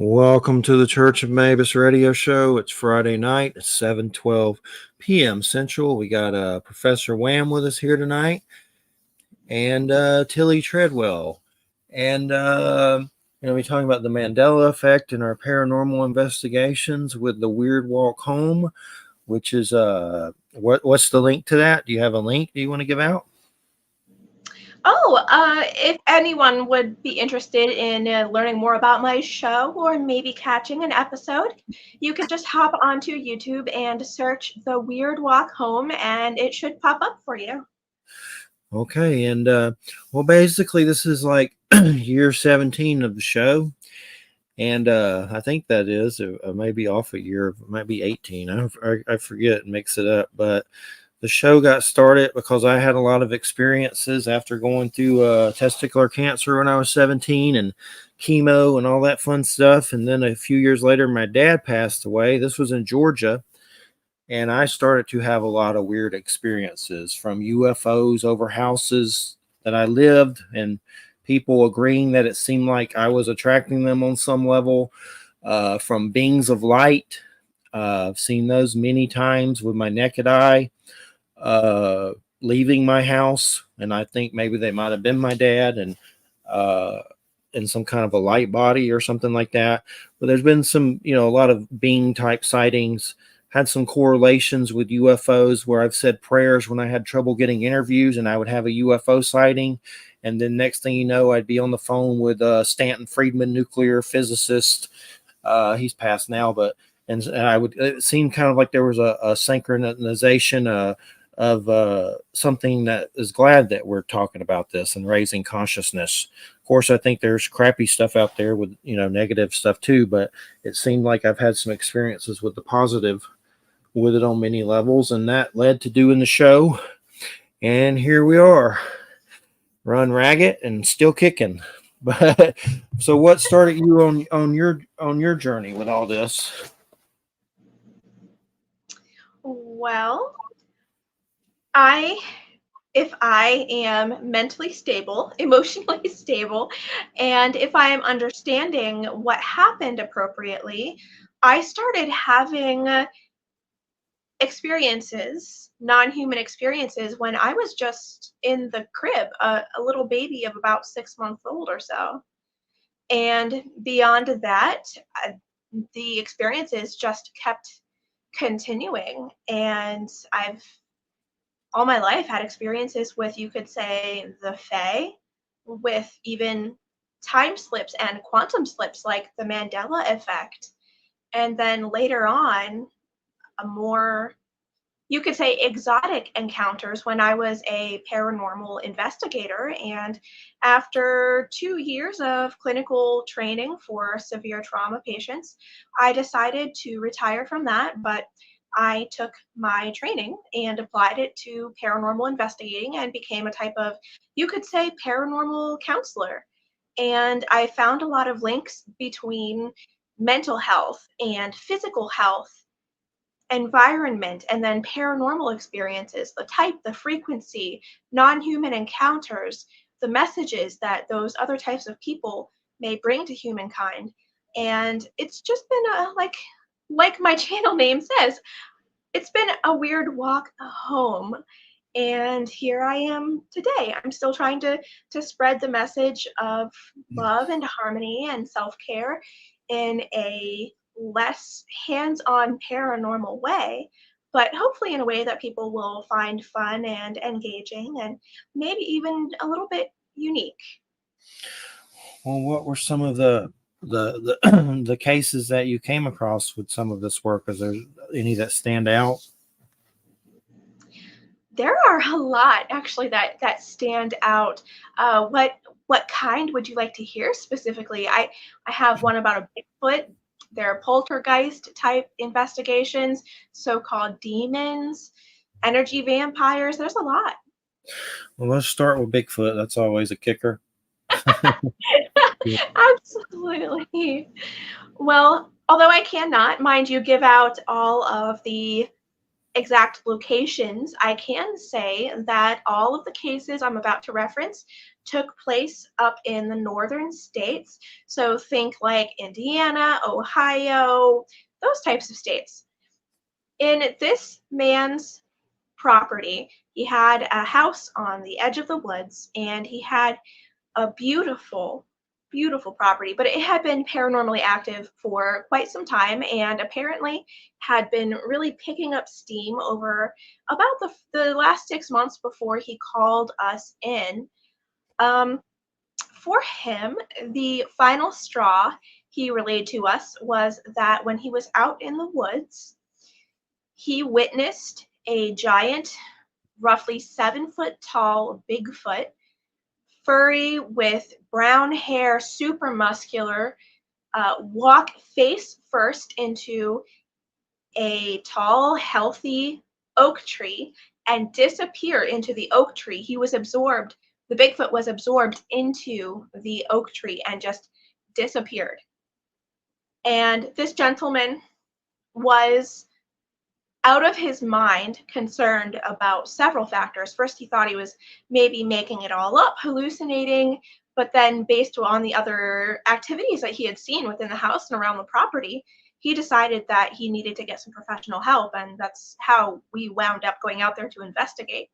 Welcome to the Church of Mabus radio show. It's Friday night at 7:12 p.m. Central. We got Professor Wham with us here tonight and Tillie Treadwell. And we're talking about the Mandela effect in our paranormal investigations with the Weird Walk Home, which is what's the link to that? Do you have a link you want to give out? If anyone would be interested in learning more about my show or maybe catching an episode, you can just hop onto YouTube and search The Weird Walk Home, and it should pop up for you. Okay, and basically this is like year 17 of the show. And I think that is maybe off a year, might be 18. I forget, mix it up. But the show got started because I had a lot of experiences after going through testicular cancer when I was 17 and chemo and all that fun stuff. And then a few years later, my dad passed away. This was in Georgia. And I started to have a lot of weird experiences, from UFOs over houses that I lived and people agreeing that it seemed like I was attracting them on some level, from beings of light. I've seen those many times with my naked eye, leaving my house, and I think maybe they might have been my dad, and in some kind of a light body or something like that. But there's been some, a lot of being type sightings. Had some correlations with UFOs where I've said prayers when I had trouble getting interviews and I would have a UFO sighting. And then next thing you know, I'd be on the phone with Stanton Friedman, nuclear physicist. He's passed now, but and I would, it seemed kind of like there was a synchronization of something that is glad that we're talking about this and raising consciousness. Of course, I think there's crappy stuff out there with, negative stuff too, but it seemed like I've had some experiences with the positive with it on many levels, and that led to doing the show. And here we are, run ragged and still kicking. But so what started you on your journey with all this? Well, if I am mentally stable, emotionally stable, and if I am understanding what happened appropriately, I started having non-human experiences, when I was just in the crib, a little baby of about 6 months old or so. And beyond that, the experiences just kept continuing. And I've all my life had experiences with, you could say, the Fae, with even time slips and quantum slips like the Mandela effect. And then later on, a more, you could say, exotic encounters when I was a paranormal investigator. And after 2 years of clinical training for severe trauma patients, I decided to retire from that. But I took my training and applied it to paranormal investigating and became a type of, you could say, paranormal counselor. And I found a lot of links between mental health and physical health, environment, and then paranormal experiences, the type, the frequency, non-human encounters, the messages that those other types of people may bring to humankind. And it's just been like my channel name says, it's been a weird walk home. And here I am today. I'm still trying to spread the message of love and harmony and self-care in a less hands-on paranormal way, but hopefully in a way that people will find fun and engaging and maybe even a little bit unique. Well, what were some of the cases that you came across with some of this work? Is there any that stand out? There are a lot actually that stand out. What kind would you like to hear specifically? I have one about a Bigfoot. There are poltergeist type investigations, so-called demons, energy vampires. There's a lot. Well, let's start with Bigfoot. That's always a kicker. Absolutely. Well, although I cannot, mind you, give out all of the exact locations, I can say that all of the cases I'm about to reference took place up in the northern states. So think like Indiana, Ohio, those types of states. In this man's property, he had a house on the edge of the woods, and he had a beautiful, beautiful property, but it had been paranormally active for quite some time and apparently had been really picking up steam over about the last 6 months before he called us in. Um, for him, the final straw he relayed to us was that when he was out in the woods, he witnessed a giant, roughly 7 foot tall Bigfoot, furry with brown hair, super muscular, walk face first into a tall, healthy oak tree and disappear into the oak tree. He was absorbed, the Bigfoot was absorbed into the oak tree and just disappeared. And this gentleman was out of his mind, concerned about several factors. First, he thought he was maybe making it all up, hallucinating, but then, based on the other activities that he had seen within the house and around the property, he decided that he needed to get some professional help, and that's how we wound up going out there to investigate.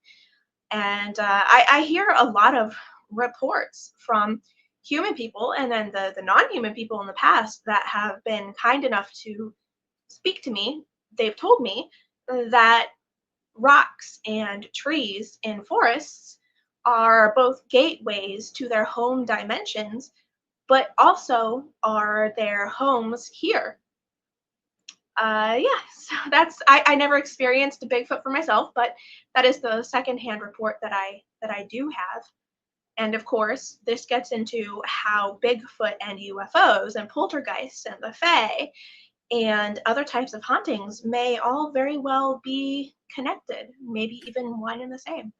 And I hear a lot of reports from human people and then the non-human people in the past that have been kind enough to speak to me. They've told me that rocks and trees in forests are both gateways to their home dimensions, but also are their homes here. Yeah, so I never experienced a Bigfoot for myself, but that is the secondhand report that I do have. And of course, this gets into how Bigfoot and UFOs and poltergeists and the Fae and other types of hauntings may all very well be connected, maybe even one and the same.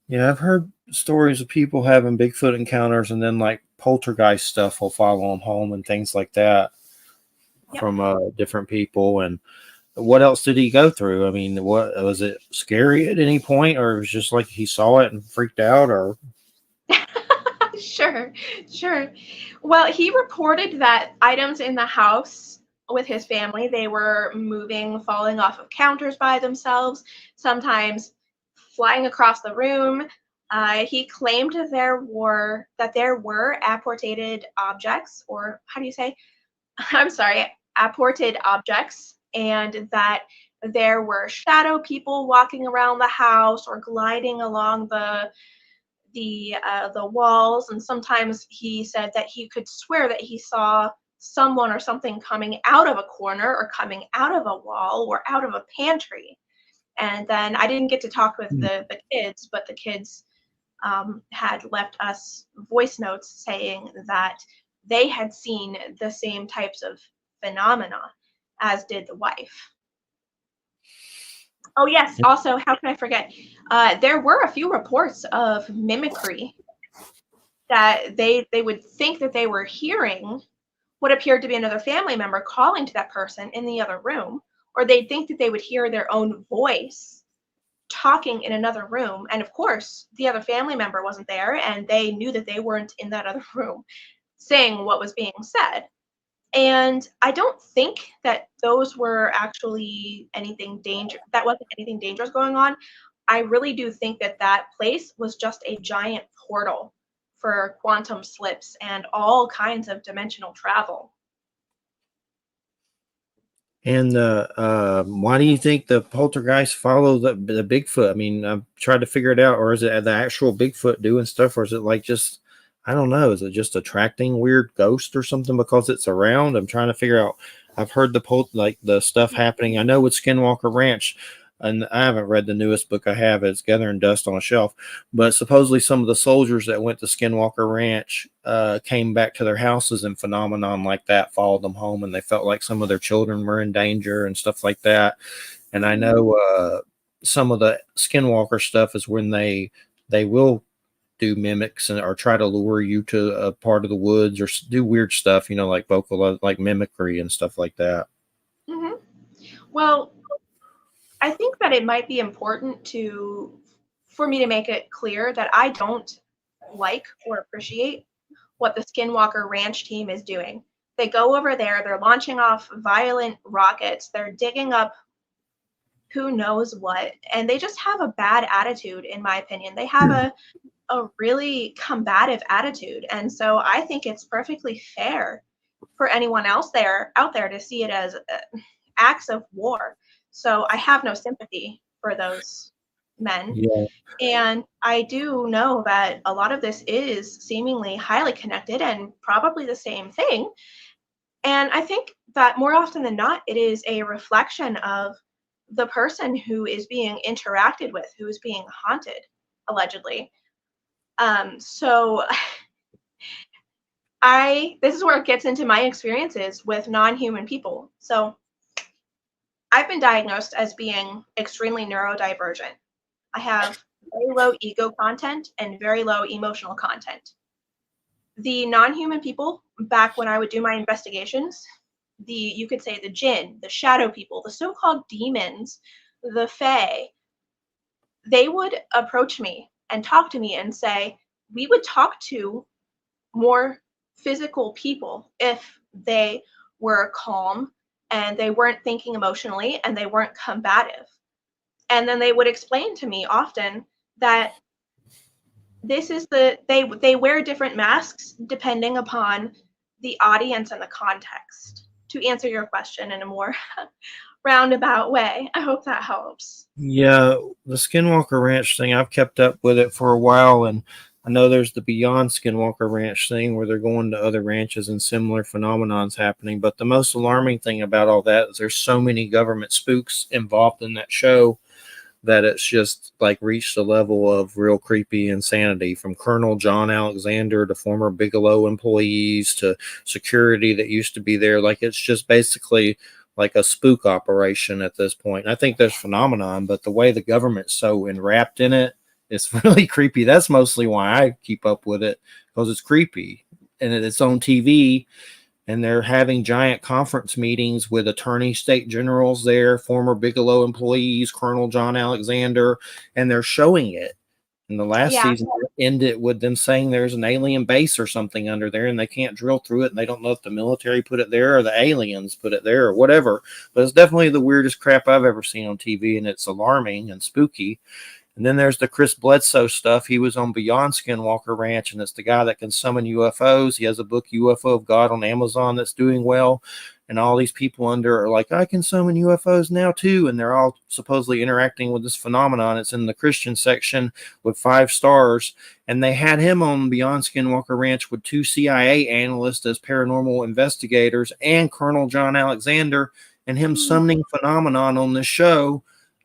Yeah, I've heard stories of people having Bigfoot encounters, and then like poltergeist stuff will follow them home and things like that Yep. from different people. And what else did he go through? I mean, what was it scary at any point, or it was just like he saw it and freaked out, or Sure, sure. Well, he reported that items in the house with his family, they were moving, falling off of counters by themselves, sometimes flying across the room. He claimed that there were apportated objects, or how do you say? I'm sorry, apported objects, and that there were shadow people walking around the house or gliding along the walls, and sometimes he said that he could swear that he saw someone or something coming out of a corner or coming out of a wall or out of a pantry. And then I didn't get to talk with the kids, but the kids had left us voice notes saying that they had seen the same types of phenomena as did the wife. Oh yes, also, how can I forget? There were a few reports of mimicry that they would think that they were hearing what appeared to be another family member calling to that person in the other room, or they'd think that they would hear their own voice talking in another room. And of course, the other family member wasn't there, and they knew that they weren't in that other room saying what was being said. And I don't think that those were actually anything that wasn't anything dangerous going on. I really do think that that place was just a giant portal for quantum slips and all kinds of dimensional travel. and why do you think the poltergeist follow the Bigfoot? I mean, I've tried to figure it out, or is it the actual Bigfoot doing stuff, or is it like just I don't know? Is it just attracting weird ghosts or something because it's around? I'm trying to figure out. I've heard like the stuff happening. I know with Skinwalker Ranch, and I haven't read the newest book I have. It's Gathering Dust on a Shelf, but supposedly some of the soldiers that went to Skinwalker Ranch came back to their houses, and phenomenon like that followed them home, and they felt like some of their children were in danger and stuff like that. And I know some of the Skinwalker stuff is when they will do mimics and or try to lure you to a part of the woods or do weird stuff, like vocal like mimicry and stuff like that. Hmm. Well, I think that it might be important for me to make it clear that I don't like or appreciate what the Skinwalker Ranch team is doing. They go over there, they're launching off violent rockets, they're digging up who knows what, and they just have a bad attitude, in my opinion. They have a really combative attitude. And so I think it's perfectly fair for anyone else out there to see it as acts of war. So I have no sympathy for those men. Yeah. And I do know that a lot of this is seemingly highly connected and probably the same thing. And I think that more often than not, it is a reflection of the person who is being interacted with, who is being haunted, allegedly. So this is where it gets into my experiences with non-human people. So I've been diagnosed as being extremely neurodivergent. I have very low ego content and very low emotional content. The non-human people, back when I would do my investigations, you could say the jinn, the shadow people, the so-called demons, the fae, they would approach me and talk to me and say, we would talk to more physical people if they were calm and they weren't thinking emotionally and they weren't combative. And then they would explain to me often that this is they wear different masks depending upon the audience and the context. To answer your question in a more roundabout way, I hope that helps. Yeah, the Skinwalker Ranch thing, I've kept up with it for a while, and I know there's the Beyond Skinwalker Ranch thing where they're going to other ranches and similar phenomenons happening. But the most alarming thing about all that is there's so many government spooks involved in that show that it's just like reached a level of real creepy insanity, from Colonel John Alexander to former Bigelow employees to security that used to be there. Like it's just basically like a spook operation at this point. And I think there's phenomenon, but the way the government's so enwrapped in it, it's really creepy. That's mostly why I keep up with it, because it's creepy and it's on TV, and they're having giant conference meetings with attorney state generals there, former Bigelow employees, Colonel John Alexander, and they're showing it. And the last Yeah, season ended with them saying there's an alien base or something under there, and they can't drill through it, and they don't know if the military put it there or the aliens put it there or whatever. But it's definitely the weirdest crap I've ever seen on TV, and it's alarming and spooky. And then there's the Chris Bledsoe stuff. He was on Beyond Skinwalker Ranch, and it's the guy that can summon UFOs. He has a book, UFO of God, on Amazon that's doing well. And all these people under are like, I can summon UFOs now too. And they're all supposedly interacting with this phenomenon. It's in the Christian section with 5 stars. And they had him on Beyond Skinwalker Ranch with 2 CIA analysts as paranormal investigators and Colonel John Alexander, and him summoning phenomenon on this show,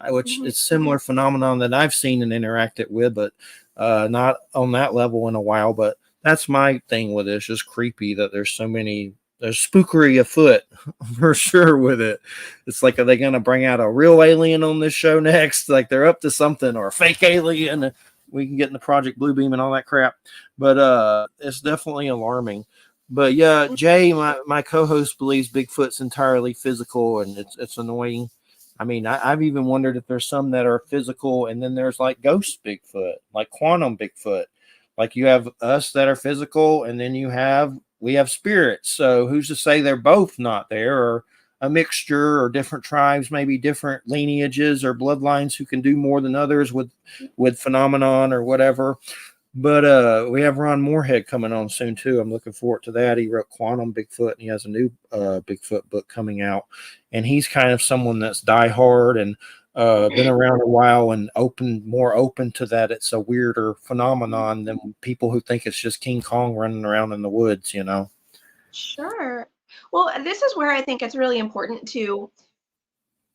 which mhm. is similar phenomenon that I've seen and interacted with, but not on that level in a while. But that's my thing with it. It's just creepy that there's spookery afoot for sure with it. It's like, are they going to bring out a real alien on this show next? Like they're up to something, or a fake alien. We can get into Project Bluebeam and all that crap. But it's definitely alarming. But yeah, Jay, my co-host, believes Bigfoot's entirely physical, and it's annoying. I mean, I've even wondered if there's some that are physical, and then there's like ghost Bigfoot, like quantum Bigfoot. Like you have us that are physical, and then we have spirits. So who's to say they're both not there, or a mixture, or different tribes, maybe different lineages or bloodlines who can do more than others with phenomenon or whatever. But we have Ron Moorhead coming on soon too. I'm looking forward to that. He wrote Quantum Bigfoot, and he has a new Bigfoot book coming out. And he's kind of someone that's diehard and been around a while and more open to that. It's a weirder phenomenon than people who think it's just King Kong running around in the woods, you know. Sure. Well, this is where I think it's really important to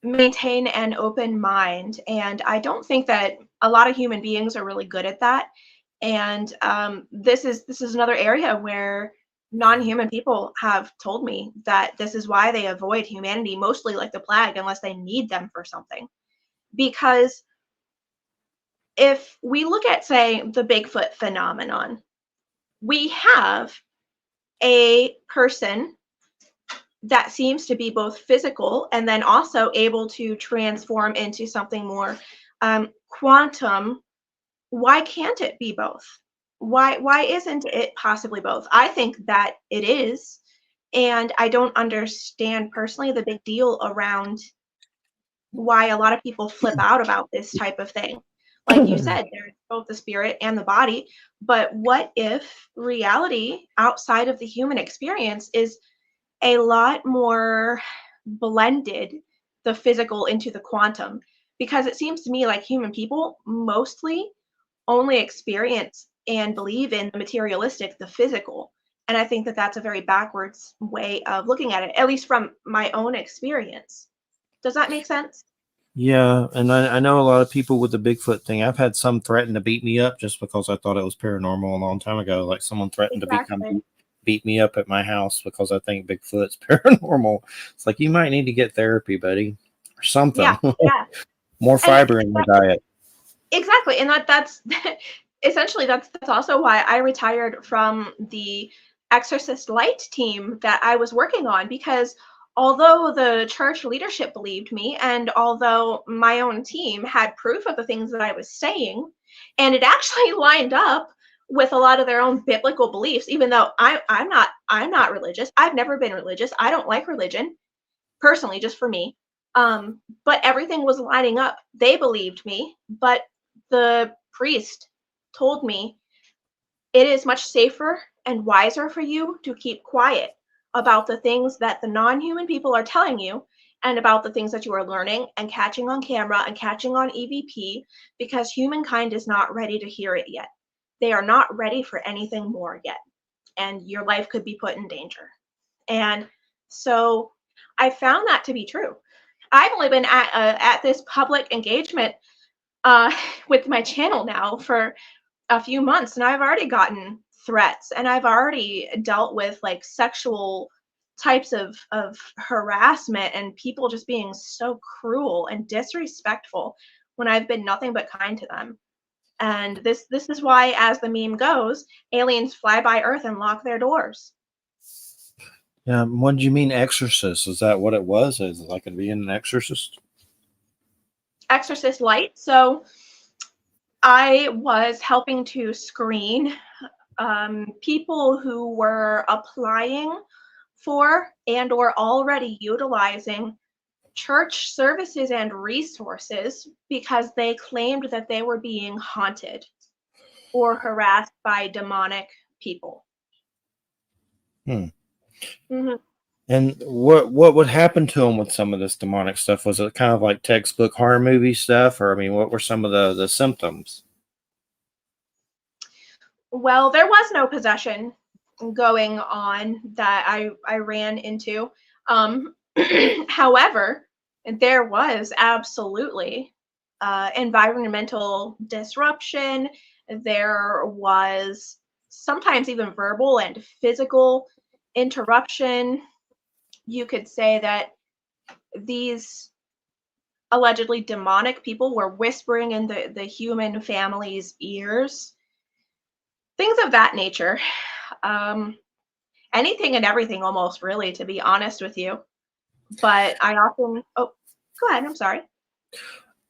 maintain an open mind. And I don't think that a lot of human beings are really good at that. And this is another area where non-human people have told me that this is why they avoid humanity, mostly like the plague, unless they need them for something. Because if we look at, say, the Bigfoot phenomenon, we have a person that seems to be both physical and then also able to transform into something more quantum. Why can't it be both? Why isn't it possibly both? I think that it is, and I don't understand personally the big deal around why a lot of people flip out about this type of thing. Like you said, there's both the spirit and the body, but what if reality outside of the human experience is a lot more blended, the physical into the quantum? Because it seems to me like human people mostly only experience and believe in the materialistic, the physical. And I think that that's a very backwards way of looking at it, at least from my own experience. Does that make sense? Yeah, and I know a lot of people with the Bigfoot thing. I've had some threaten to beat me up just because I thought it was paranormal a long time ago. Like someone threatened to Exactly. beat me up at my house because I think Bigfoot's paranormal. It's like you might need to get therapy, buddy, or something. Yeah, yeah. More And fiber in your diet. exactly. And that's essentially that's also why I retired from the Exorcist Light team that I was working on, because although the church leadership believed me and although my own team had proof of the things that I was saying, and it actually lined up with a lot of their own biblical beliefs, even though I'm not religious. I've never been religious. I don't like religion personally, just for me. But everything was lining up. They believed me, but the priest told me it is much safer and wiser for you to keep quiet about the things that the non-human people are telling you and about the things that you are learning and catching on camera and catching on EVP, because humankind is not ready to hear it yet. They are not ready for anything more yet, and your life could be put in danger. And so I found that to be true. I've only been at this public engagement uh, with my channel now for a few months, and I've already gotten threats, and I've already dealt with like sexual types of harassment and people just being so cruel and disrespectful when I've been nothing but kind to them. And this is why, as the meme goes, aliens fly by Earth and lock their doors. Yeah, what did you mean exorcist? Is that what it was? Is it like it being an exorcist? Exorcist Light. So I was helping to screen people who were applying for and or already utilizing church services and resources because they claimed that they were being haunted or harassed by demonic people. Hmm. Mhm. And what would happen to them with some of this demonic stuff? Was it kind of like textbook horror movie stuff, or I mean, what were some of the symptoms? Well, there was no possession going on that I ran into. Um, however, there was absolutely environmental disruption. There was sometimes even verbal and physical interruption. You could say that these allegedly demonic people were whispering in the human family's ears, things of that nature. Um, Anything and everything almost, really, to be honest with you. But I often oh, go ahead, I'm sorry.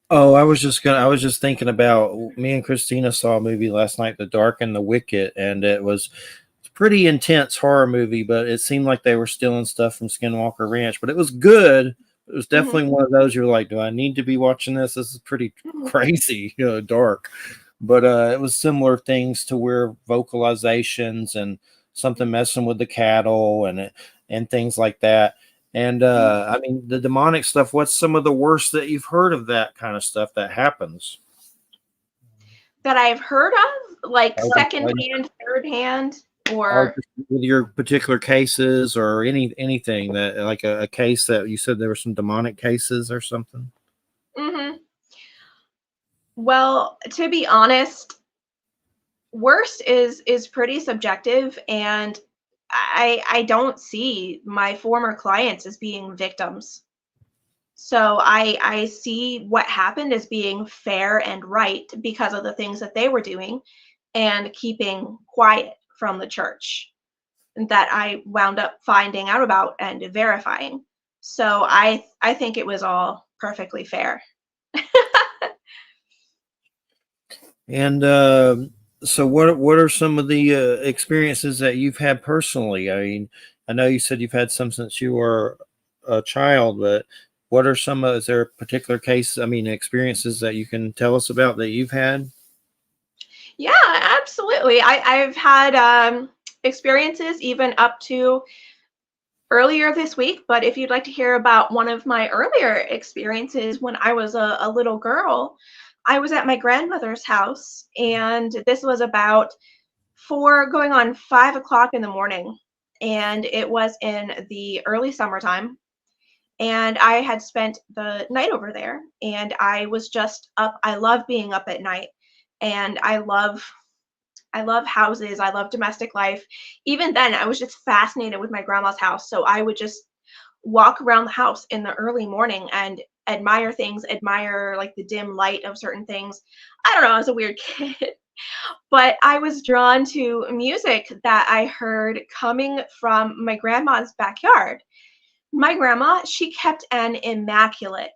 Oh, I was just thinking about me and Christina saw a movie last night, The Dark and the Wicked, and it was a pretty intense horror movie, but it seemed like they were stealing stuff from Skinwalker Ranch, but it was good. It was Mhm, definitely one of those you're like, do I need to be watching this? This is pretty mhm, crazy, dark. But it was similar things to where vocalizations and something messing with the cattle and things like that. And mhm. I mean, the demonic stuff, what's some of the worst that you've heard of that kind of stuff that happens? That I've heard of, like Or, second hand, third hand, or or just with your particular cases or anything that like a case that you said there were some demonic cases or something? mhm. Well, to be honest, worst is pretty subjective, and I don't see my former clients as being victims. So I see what happened as being fair and right because of the things that they were doing and keeping quiet from the church that I wound up finding out about and verifying. So I think it was all perfectly fair. And So what are some of the experiences that you've had personally? I mean, I know you said you've had some since you were a child, but what are some is there a particular case, I mean, experiences that you can tell us about that you've had? Yeah, absolutely. I've had experiences even up to earlier this week, but if you'd like to hear about one of my earlier experiences when I was a little girl, I was at my grandmother's house, and this was about 4 going on 5 o'clock in the morning, and it was in the early summertime. And I had spent the night over there, and I was just up. I love being up at night, and I love houses. I love domestic life. Even then, I was just fascinated with my grandma's house. So I would just walk around the house in the early morning and admire things, admire like the dim light of certain things. I don't know, I was a weird kid. But I was drawn to music that I heard coming from my grandma's backyard. My grandma, she kept an immaculate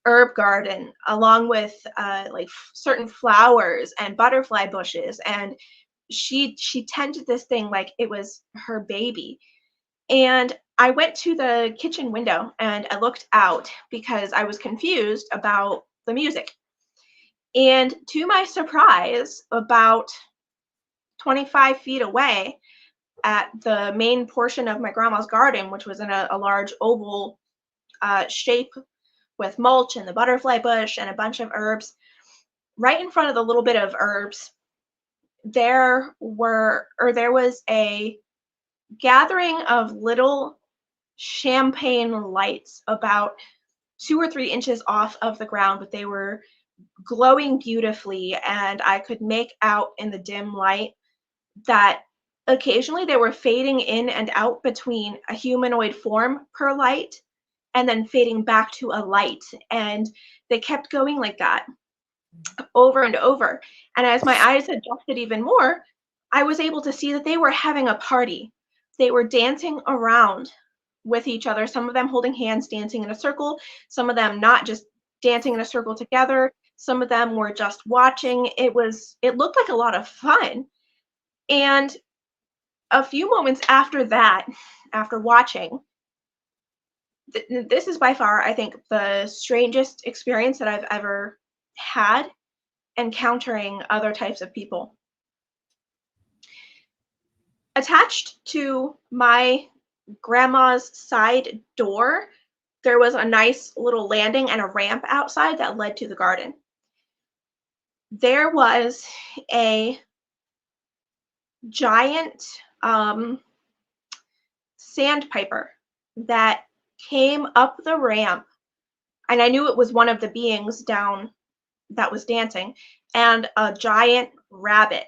herb garden along with certain flowers and butterfly bushes, and she tended this thing like it was her baby. And I went to the kitchen window and I looked out because I was confused about the music. And to my surprise, about 25 feet away at the main portion of my grandma's garden, which was in a large oval shape with mulch and the butterfly bush and a bunch of herbs, right in front of the little bit of herbs, there was a gathering of little champagne lights about 2 or 3 inches off of the ground, but they were glowing beautifully, and I could make out in the dim light that occasionally they were fading in and out between a humanoid form per light and then fading back to a light. And they kept going like that over and over. And as my eyes adjusted even more, I was able to see that they were having a party. They were dancing around with each other, some of them holding hands, dancing in a circle, some of them not just dancing in a circle together. Some of them were just watching. It looked like a lot of fun. And a few moments after that, after watching, this is by far, I think, the strangest experience that I've ever had encountering other types of people. Attached to my grandma's side door, there was a nice little landing and a ramp outside that led to the garden. There was a giant sandpiper that came up the ramp, and I knew it was one of the beings down that was dancing, and a giant rabbit.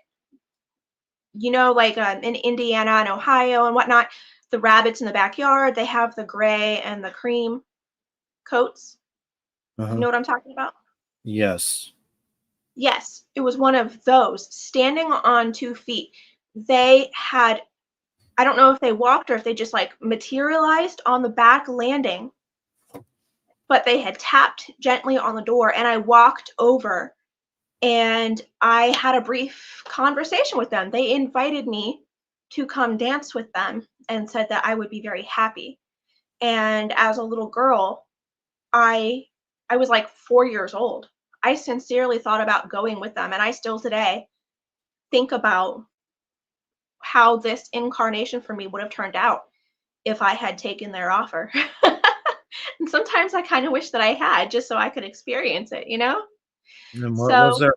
You know, like in Indiana and Ohio and whatnot, the rabbits in the backyard, they have the gray and the cream coats. You Uh-huh. know what I'm talking about? Yes. Yes, it was one of those standing on 2 feet. They had, I don't know if they walked or if they just like materialized on the back landing, but they had tapped gently on the door, and I walked over and I had a brief conversation with them. They invited me to come dance with them and said that I would be very happy. And as a little girl, I I was like 4 years old. I sincerely thought about going with them, and I still today think about how this incarnation for me would have turned out if I had taken their offer. And sometimes I kind of wish that I had, just so I could experience it, you know? And what So, was their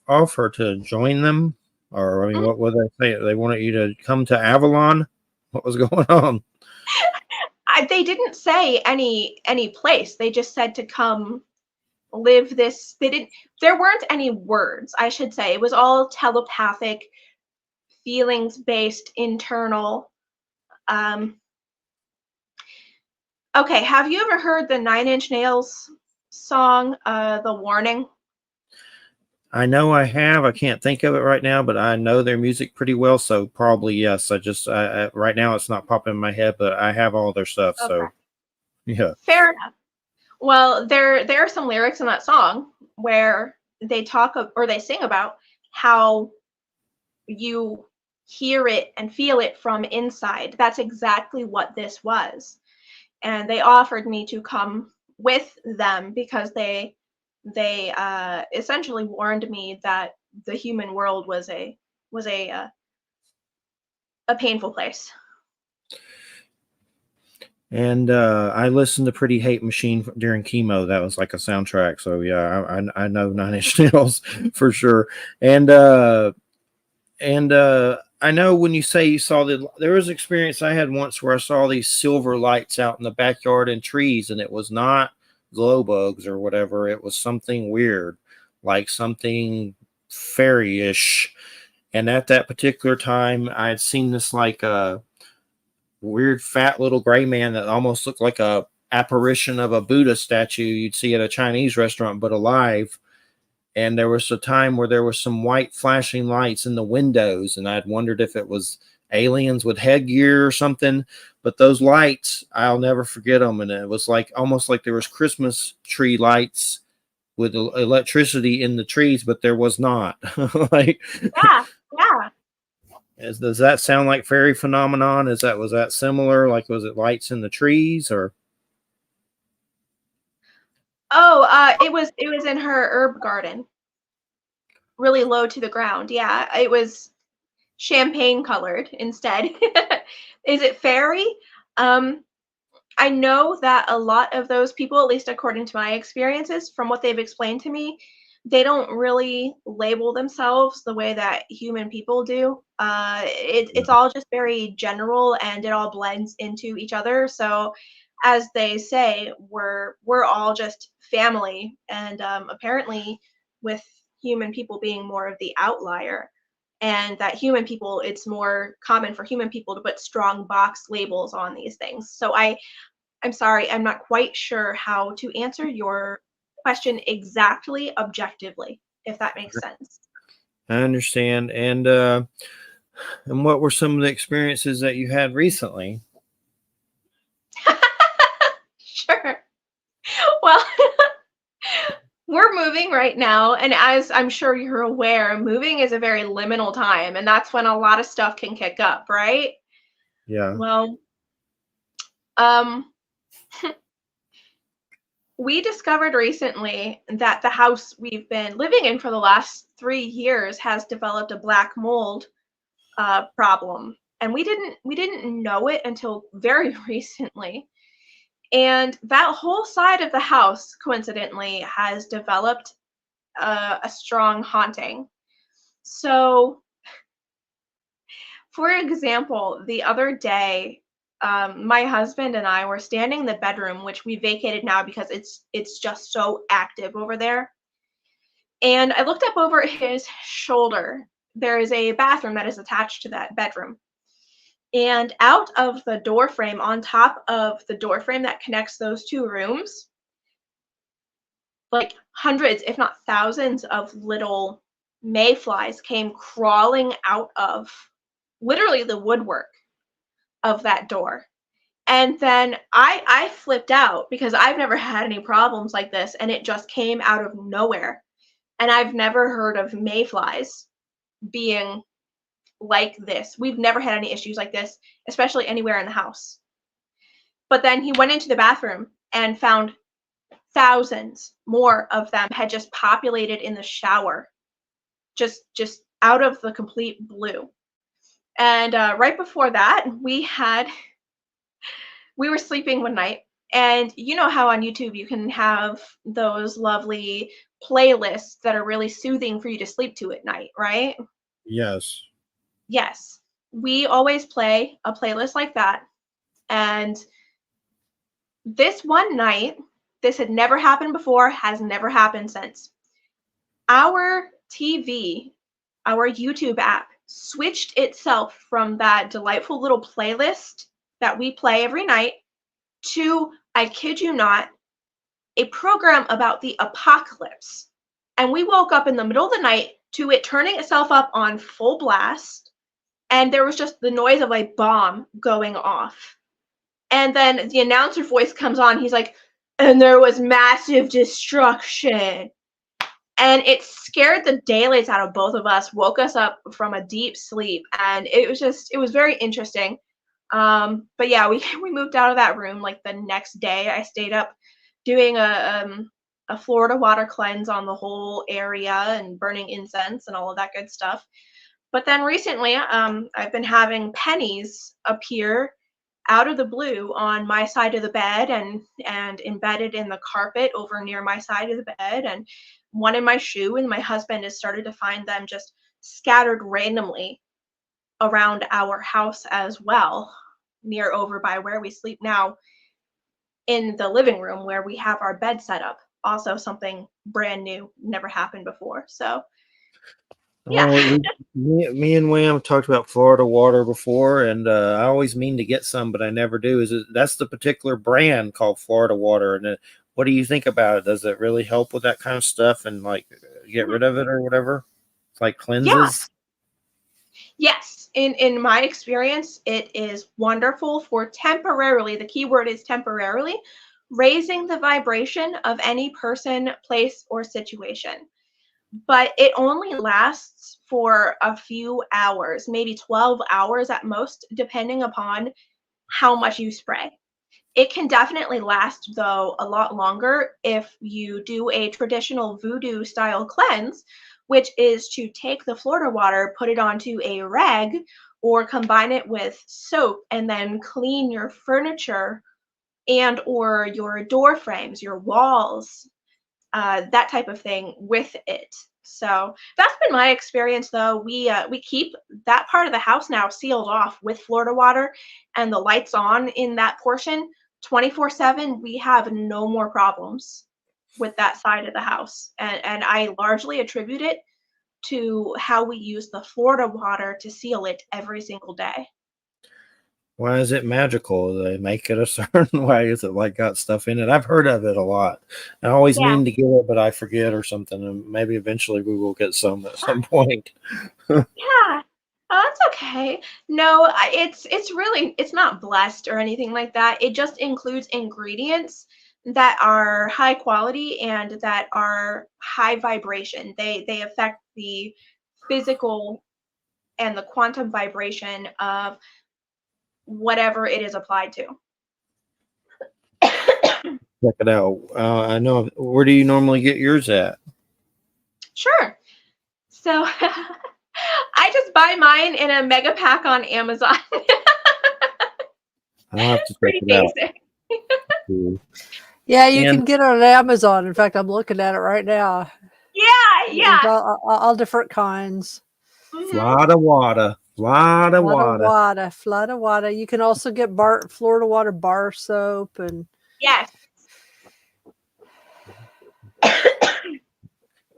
offer to join them? Or, I mean, mm, what would they say? They wanted you to come to Avalon? What was going on? they didn't say any place. They just said to come live this. They didn't. There weren't any words, I should say. It was all telepathic, feelings based, internal. Um, okay, have you ever heard the Nine Inch Nails song, "The Warning"? I know I have. I can't think of it right now, but I know their music pretty well, so probably yes. Right now it's not popping in my head, but I have all their stuff. Okay, So yeah. fair enough. Well, there are some lyrics in that song where they talk or they sing about how you hear it and feel it from inside. That's exactly what this was. And they offered me to come with them because they essentially warned me that the human world was a painful place. And I listened to Pretty Hate Machine during chemo. That was like a soundtrack. So yeah, I know Nine Inch Nails for sure. And I know when you say you saw there was an experience I had once where I saw these silver lights out in the backyard and trees, and it was not glow bugs or whatever. It was something weird, like something fairy-ish. And at that particular time, I had seen this like weird fat little gray man that almost looked like a apparition of a Buddha statue you'd see at a Chinese restaurant, but alive. And there was a time where there was some white flashing lights in the windows, and I'd wondered if it was aliens with headgear or something. But those lights, I'll never forget them. And it was like almost like there was Christmas tree lights with electricity in the trees, but there was not. Like, Yeah, yeah. does that sound like fairy phenomenon? Was that similar? Like, was it lights in the trees or? Oh, it was in her herb garden, really low to the ground. Yeah, it was champagne colored instead. Is it fairy? Um, I know that a lot of those people, at least according to my experiences, from what they've explained to me, they don't really label themselves the way that human people do. It's all just very general and it all blends into each other. So, as they say, we're all just family, and apparently, with human people being more of the outlier, and that human people, it's more common for human people to put strong box labels on these things. So I'm sorry, I'm not quite sure how to answer your question exactly objectively, if that makes sense. I understand. And what were some of the experiences that you had recently? Sure. Well, we're moving right now, and as I'm sure you're aware, moving is a very liminal time, and that's when a lot of stuff can kick up, right? Yeah. Well, um, we discovered recently that the house we've been living in for the last 3 years has developed a black mold problem, and we didn't know it until very recently. And that whole side of the house, coincidentally, has developed a strong haunting. So, for example, the other day, my husband and I were standing in the bedroom, which we vacated now because it's just so active over there. And I looked up over his shoulder. There is a bathroom that is attached to that bedroom. And out of the door frame, on top of the door frame that connects those two rooms, like hundreds, if not thousands, of little mayflies came crawling out of literally the woodwork of that door. And then I flipped out because I've never had any problems like this, and it just came out of nowhere. And I've never heard of mayflies being like this. We've never had any issues like this, especially anywhere in the house. But then he went into the bathroom and found thousands more of them had just populated in the shower, just out of the complete blue. And right before that, we were sleeping one night, and you know how on YouTube you can have those lovely playlists that are really soothing for you to sleep to at night, right? Yes. Yes. We always play a playlist like that. And this one night, this had never happened before, has never happened since. Our TV, our YouTube app, switched itself from that delightful little playlist that we play every night to, I kid you not, a program about the apocalypse. And we woke up in the middle of the night to it turning itself up on full blast, and there was just the noise of a bomb going off. And then the announcer voice comes on. He's like, and there was massive destruction. and it scared the daylights out of both of us, woke us up from a deep sleep, and it was very interesting. But yeah, we moved out of that room like the next day. I stayed up doing a Florida water cleanse on the whole area and burning incense and all of that good stuff. But then recently, I've been having pennies appear out of the blue on my side of the bed and embedded in the carpet over near my side of the bed, and one in my shoe, and my husband has started to find them just scattered randomly around our house as well, near over by where we sleep now, in the living room where we have our bed set up. Also something brand new, never happened before. So yeah. Oh, me and Wham talked about Florida water before, and I always mean to get some, but I never do. That's the particular brand called Florida water? And what do you think about it? Does it really help with that kind of stuff and like get rid of it or whatever? It's like Yeah. cleanses. Yes. In my experience, it is wonderful for temporarily, the key word is temporarily, raising the vibration of any person, place, or situation. But it only lasts for a few hours, maybe 12 hours at most, depending upon how much you spray. It can definitely last, though, a lot longer if you do a traditional voodoo style cleanse, which is to take the Florida water, put it onto a rag, or combine it with soap and then clean your furniture and or your door frames, your walls, that type of thing with it. So that's been my experience, though. We keep that part of the house now sealed off with Florida water and the lights on in that portion 24/7. We have no more problems with that side of the house, and I largely attribute it to how we use the Florida water to seal it every single day. Why is it magical? They make it a certain way. Is it like got stuff in it? I've heard of it a lot. I always Yeah. mean to get it, but I forget or something. And maybe eventually we will get some at some point. Yeah. Oh, that's okay. No, it's really, it's not blessed or anything like that. It just includes ingredients that are high quality and that are high vibration. They affect the physical and the quantum vibration of whatever it is applied to. Check it out. I know. Where do you normally get yours at? Sure. So I just buy mine in a mega pack on Amazon. I'll have to check Pretty it out. basic. Yeah, you And can get it on Amazon. In fact, I'm looking at it right now. Yeah, There's yeah. all different kinds. Mhm. Florida water, Florida water. Florida water. You can also get Florida water bar soap and Yes.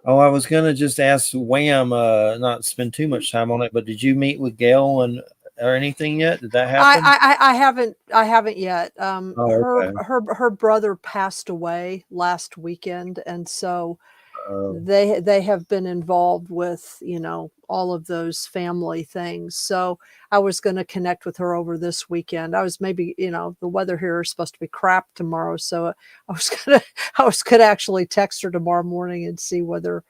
Oh, I was gonna just ask Wham, not spend too much time on it, but did you meet with Gail and or anything yet? Did that happen? I haven't yet. Oh, okay. Her brother passed away last weekend, and so Oh, they have been involved with, all of those family things. So I was going to connect with her over this weekend. I was maybe, the weather here is supposed to be crap tomorrow, so I was gonna actually text her tomorrow morning and see whether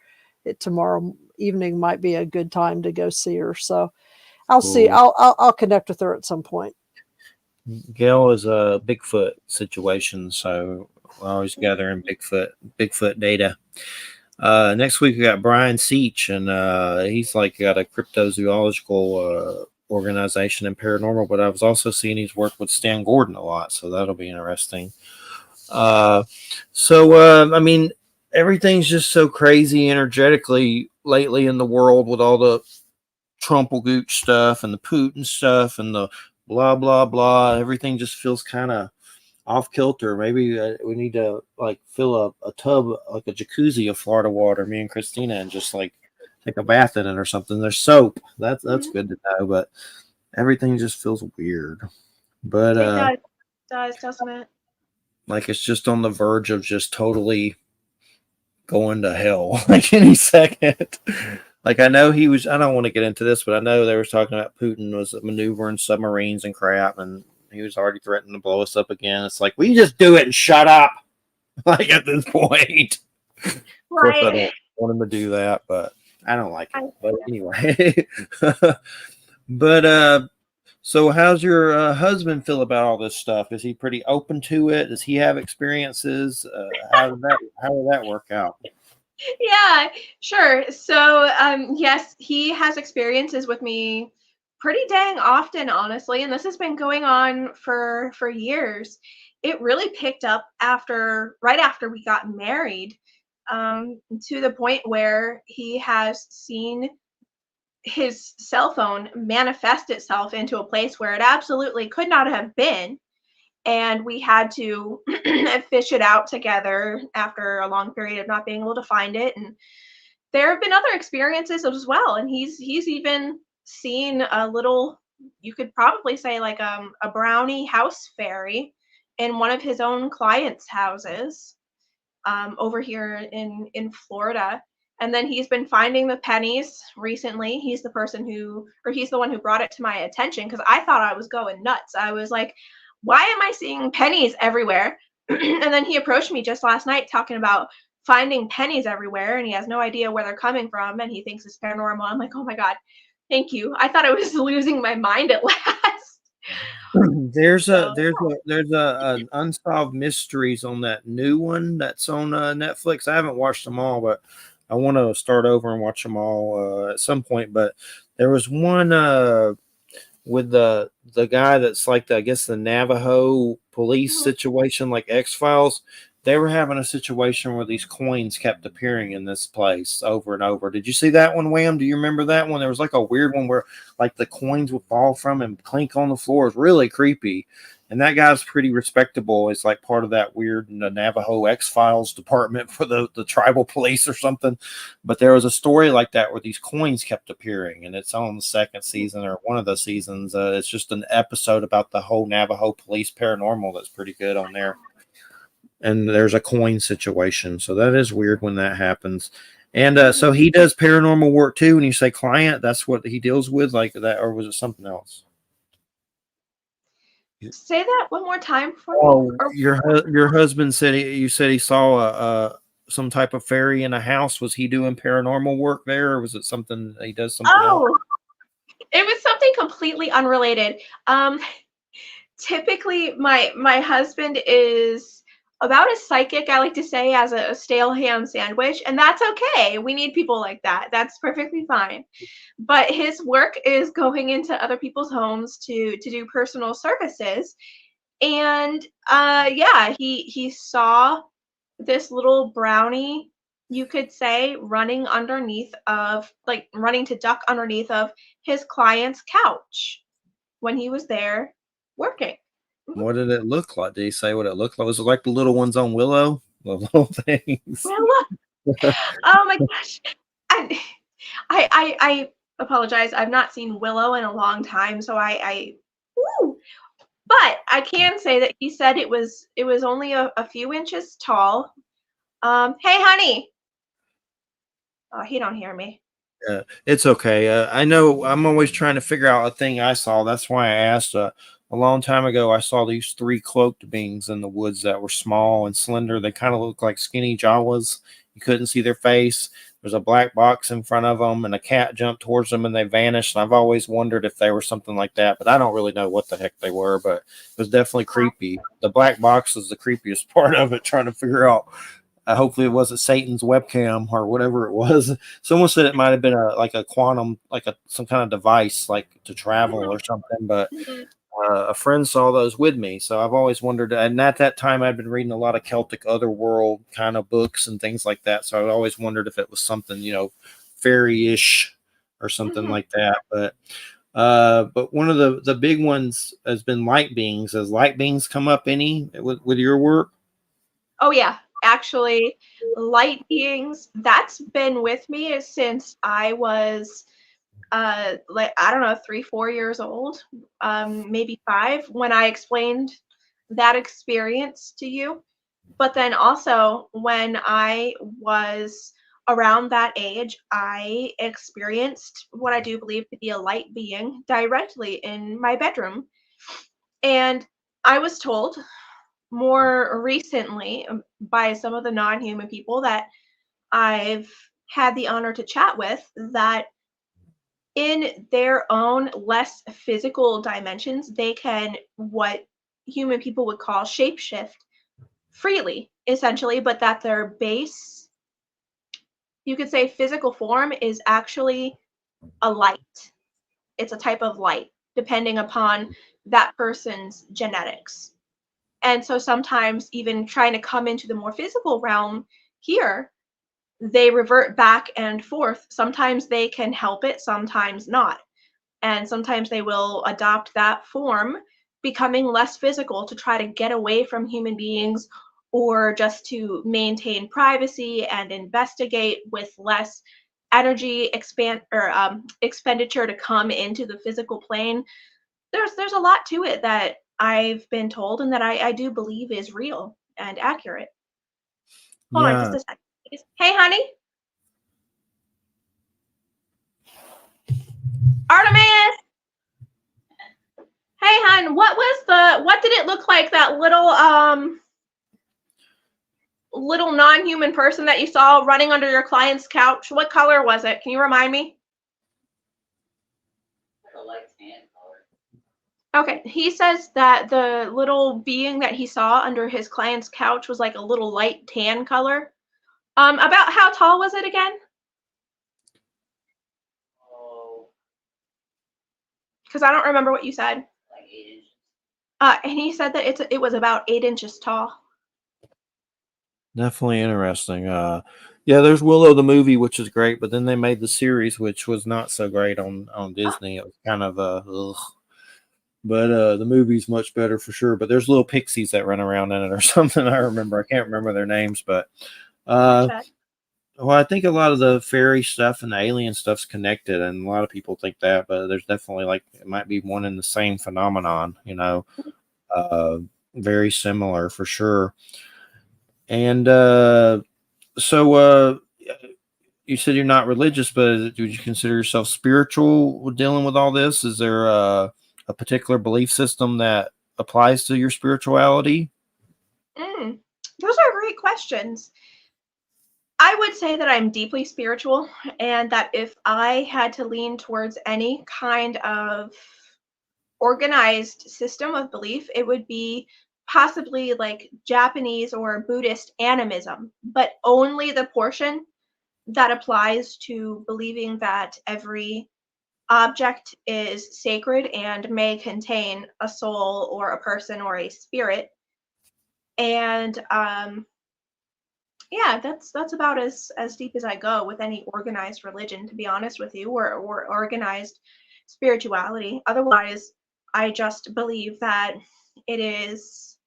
tomorrow evening might be a good time to go see her. So I'll see. cool. I'll connect with her at some point. Gail is a Bigfoot situation, so we're always gathering Bigfoot data. Next week we got Brian Seach, and he's like got a cryptozoological organization in paranormal. But I was also seeing he's worked with Stan Gordon a lot, so that'll be interesting. I mean, everything's just so crazy energetically lately in the world with all the Trumpelgooch stuff and the Putin stuff and the blah blah blah. Everything just feels kind of off kilter. Maybe we need to like fill a tub, like a jacuzzi of Florida water, me and Christina, and just like take a bath in it or something. There's soap. That's Mhm. good to know, but everything just feels weird. But It doesn't it? like it's just on the verge of just totally going to hell like any second. Like I know he was. I don't want to get into this, but I know they were talking about Putin was maneuvering submarines and crap, and he was already threatening to blow us up again. It's like, we just do it and shut up. Like at this point, of course, I Right. don't. want him to do that, but I don't like it. I- But anyway, but so how's your husband feel about all this stuff? Is he pretty open to it? Does he have experiences? How did that work out? Yeah, sure. So, yes, he has experiences with me pretty dang often, honestly, and this has been going on for years. It really picked up right after we got married, to the point where he has seen his cell phone manifest itself into a place where it absolutely could not have been, and we had to fish it out together after a long period of not being able to find it. And there have been other experiences as well, and he's even seen a little, you could probably say, like, a brownie house fairy in one of his own clients' houses, over here in Florida. And then he's been finding the pennies recently. He's the one who brought it to my attention, because I thought I was going nuts. I was like, why am I seeing pennies everywhere? And then he approached me just last night talking about finding pennies everywhere, and he has no idea where they're coming from, and he thinks it's paranormal. I'm like, oh my God, thank you. I thought I was losing my mind at last. So, There's a an unsolved mysteries on that new one that's on Netflix. I haven't watched them all, but I want to start over and watch them all at some point. But there was one with the guy that's like I guess the Navajo police situation, like X-Files. They were having a situation where these coins kept appearing in this place over and over. Did you see that one, Wham? Do you remember that one? There was like a weird one where like the coins would fall from and clink on the floor. It's really creepy. And that guy's pretty respectable. It's like part of that weird Navajo X-Files department for the tribal police or something. But there was a story like that where these coins kept appearing, and it's on the second season or one of the seasons. It's just an episode about the whole Navajo police paranormal that's pretty good on there. And there's a coin situation, so that is weird when that happens. And so he does paranormal work too. When you say client, that's what he deals with, like that, or was it something else? say that one more time for me. Oh, Or, your husband said you said he saw some type of fairy in a house. Was he doing paranormal work there, or was it something he does something else? oh, it was something completely unrelated. Typically, my husband is about as psychic, I like to say, as a stale ham sandwich, and that's okay. We need people like that. That's perfectly fine. But his work is going into other people's homes to do personal services. And yeah, he saw this little brownie, you could say, running to duck underneath of his client's couch when he was there working. Mhm. What did it look like? Did he say what it looked like? Was it like the little ones on Willow? The little things. Well, look, oh my gosh. I, I apologize. I've not seen Willow in a long time, so woo. But I can say that he said it was only a few inches tall. Hey, honey. Oh, he don't hear me. It's okay. I know I'm always trying to figure out a thing I saw. That's why I asked. A long time ago, I saw these three cloaked beings in the woods that were small and slender. They kind of looked like skinny Jawas. You couldn't see their face. There's a black box in front of them, and a cat jumped towards them, and they vanished. And I've always wondered if they were something like that, but I don't really know what the heck they were. But it was definitely creepy. The black box was the creepiest part of it, trying to figure out. Hopefully, it wasn't Satan's webcam or whatever it was. Someone said it might have been like a quantum, like some kind of device, like to travel or something. But Mhm. a friend saw those with me, so I've always wondered. And at that time, I'd been reading a lot of Celtic otherworld kind of books and things like that. So I always wondered if it was something, fairy-ish or something Mhm. like that. But one of the big ones has been light beings. Has light beings come up any with your work? Oh yeah, actually, light beings, that's been with me since I was like, I don't know, 3, 4 years old, maybe 5, when I explained that experience to you. But then also when I was around that age, I experienced what I do believe to be a light being directly in my bedroom. And I was told more recently, by some of the non-human people that I've had the honor to chat with, that in their own less physical dimensions, they can, what human people would call, shapeshift freely, essentially, but that their base, you could say, physical form is actually a light. It's a type of light, depending upon that person's genetics. And so sometimes, even trying to come into the more physical realm here, they revert back and forth. Sometimes they can help it, sometimes not. And sometimes they will adopt that form, becoming less physical to try to get away from human beings, or just to maintain privacy and investigate with less energy expenditure to come into the physical plane. There's a lot to it that I've been told, and that I do believe is real and accurate. Hold on just Yeah. a second, please. Hey, honey. Artemis. Hey, hon. What did it look like, that little non-human person that you saw running under your client's couch? What color was it? Can you remind me? A light tan color. Okay, he says that the little being that he saw under his client's couch was like a little light tan color. About how tall was it again? Oh, Because I don't remember what you said. like 8 inches. And he said that it was about 8 inches tall. Definitely interesting. Yeah, there's Willow the movie, which is great, but then they made the series, which was not so great on Disney. It was kind of ugh. But the movie's much better for sure. But there's little pixies that run around in it or something. I remember. I can't remember their names, but Gotcha. well, I think a lot of the fairy stuff and the alien stuff's connected, and a lot of people think that, but there's definitely, like, it might be one and the same phenomenon. Very similar for sure. And so you said you're not religious, but would you consider yourself spiritual with dealing with all this? Is there a particular belief system that applies to your spirituality? Those are great questions. I would say that I'm deeply spiritual, and that if I had to lean towards any kind of organized system of belief, it would be possibly like Japanese or Buddhist animism, but only the portion that applies to believing that every object is sacred and may contain a soul or a person or a spirit. And yeah, that's about as deep as I go with any organized religion, to be honest with you, or organized spirituality. Otherwise, I just believe that it is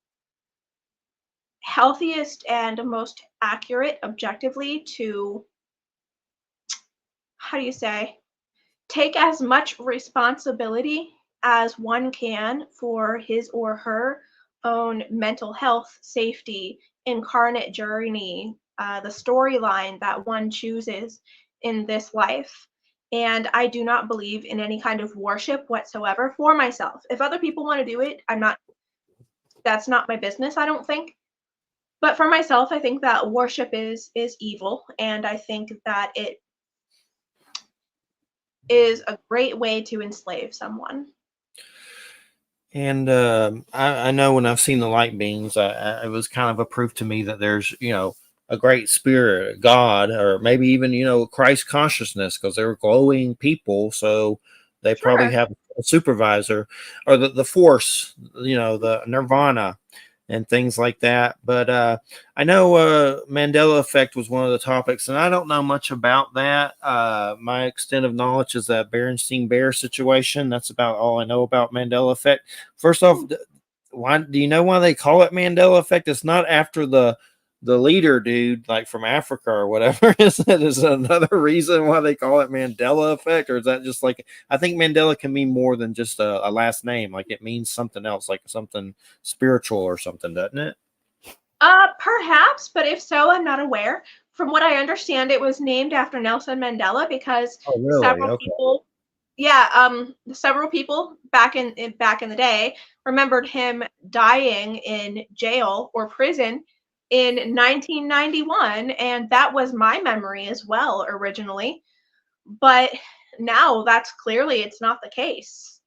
healthiest and most accurate objectively to, how do you say, take as much responsibility as one can for his or her own mental health, safety, incarnate journey, the storyline that one chooses in this life. And I do not believe in any kind of worship whatsoever for myself. If other people want to do it, that's not my business, I don't think. But for myself, I think that worship is evil, and I think that it is a great way to enslave someone. And I know when I've seen the light beings, it was kind of a proof to me that there's, a great spirit, God, or maybe even, Christ consciousness, because they were glowing people. So they probably Sure. have a supervisor, or the force, the nirvana and things like that. But I know Mandela effect was one of the topics, and I don't know much about that. My extent of knowledge is that Berenstein Bear situation. That's about all I know about Mandela effect. First off, why do you know why they call it Mandela effect? It's not after the leader dude, like from Africa or whatever. Is another reason why they call it Mandela effect, or is that just like, I think Mandela can mean more than just a last name? Like, it means something else, like something spiritual or something, doesn't it? Perhaps, but if so, I'm not aware. From what I understand, it was named after Nelson Mandela because Oh, really? several Okay. people, several people back in the day remembered him dying in jail or prison in 1991, and that was my memory as well originally. But now that's clearly it's not the case.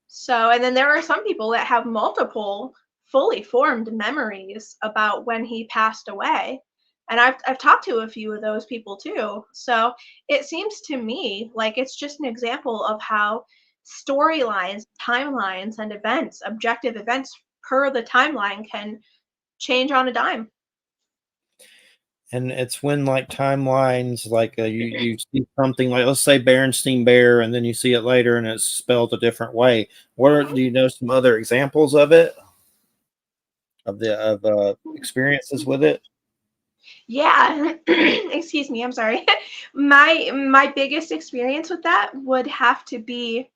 So, and then there are some people that have multiple fully formed memories about when he passed away. And I've talked to a few of those people too. So it seems to me like it's just an example of how storylines, timelines, and events, objective events per the timeline can change on a dime. And it's when like timelines, like you see something like, let's say Berenstein Bear, and then you see it later and it's spelled a different way. Do you know some other examples of it, of experiences with it? Yeah, excuse me, I'm sorry. My biggest experience with that would have to be,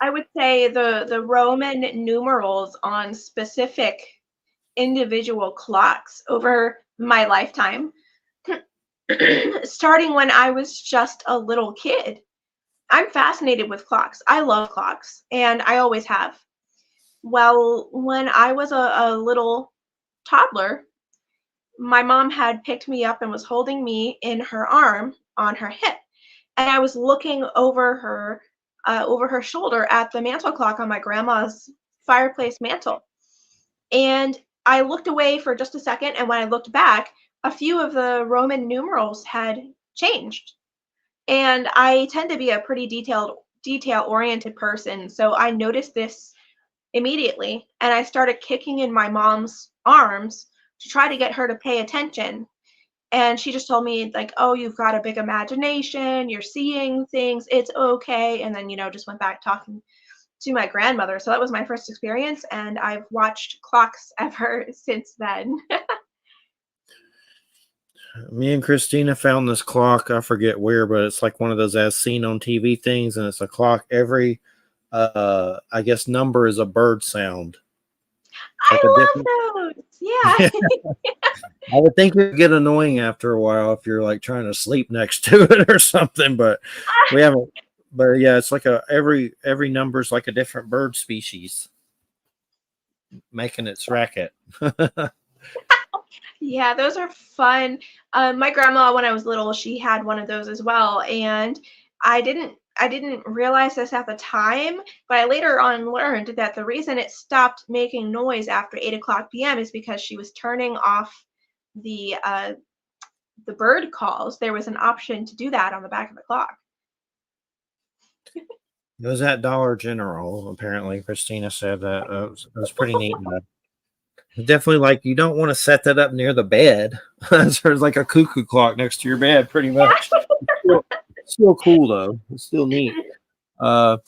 I would say, the Roman numerals on specific individual clocks over my lifetime, starting when I was just a little kid. I'm fascinated with clocks. I love clocks, and I always have. Well, when I was a little toddler, my mom had picked me up and was holding me in her arm on her hip, and I was looking over her shoulder at the mantle clock on my grandma's fireplace mantle. And I looked away for just a second, and when I looked back, a few of the Roman numerals had changed. And I tend to be a pretty detail-oriented person, so I noticed this immediately, and I started kicking in my mom's arms to try to get her to pay attention. And she just told me like, "Oh, you've got a big imagination, you're seeing things, it's okay." And then, just went back talking to my grandmother. So that was my first experience, and I've watched clocks ever since then. Me and Christina found this clock. I forget where, but it's like one of those as seen on TV things, and it's a clock. Every, I guess, number is a bird sound. I Like a different. love those. Yeah. I would think it would get annoying after a while if you're like trying to sleep next to it or something, but we haven't. But yeah, it's like every number is like a different bird species making its racket. Yeah, those are fun. My grandma, when I was little, she had one of those as well, and I didn't realize this at the time, but I later on learned that the reason it stopped making noise after 8 o'clock p.m. is because she was turning off the uh, the bird calls. There was an option to do that on the back of the clock. It was at Dollar General, apparently. Christina said that it was pretty neat. Definitely, like you don't want to set that up near the bed. There's like a cuckoo clock next to your bed, pretty much. Still cool though. It's still neat. But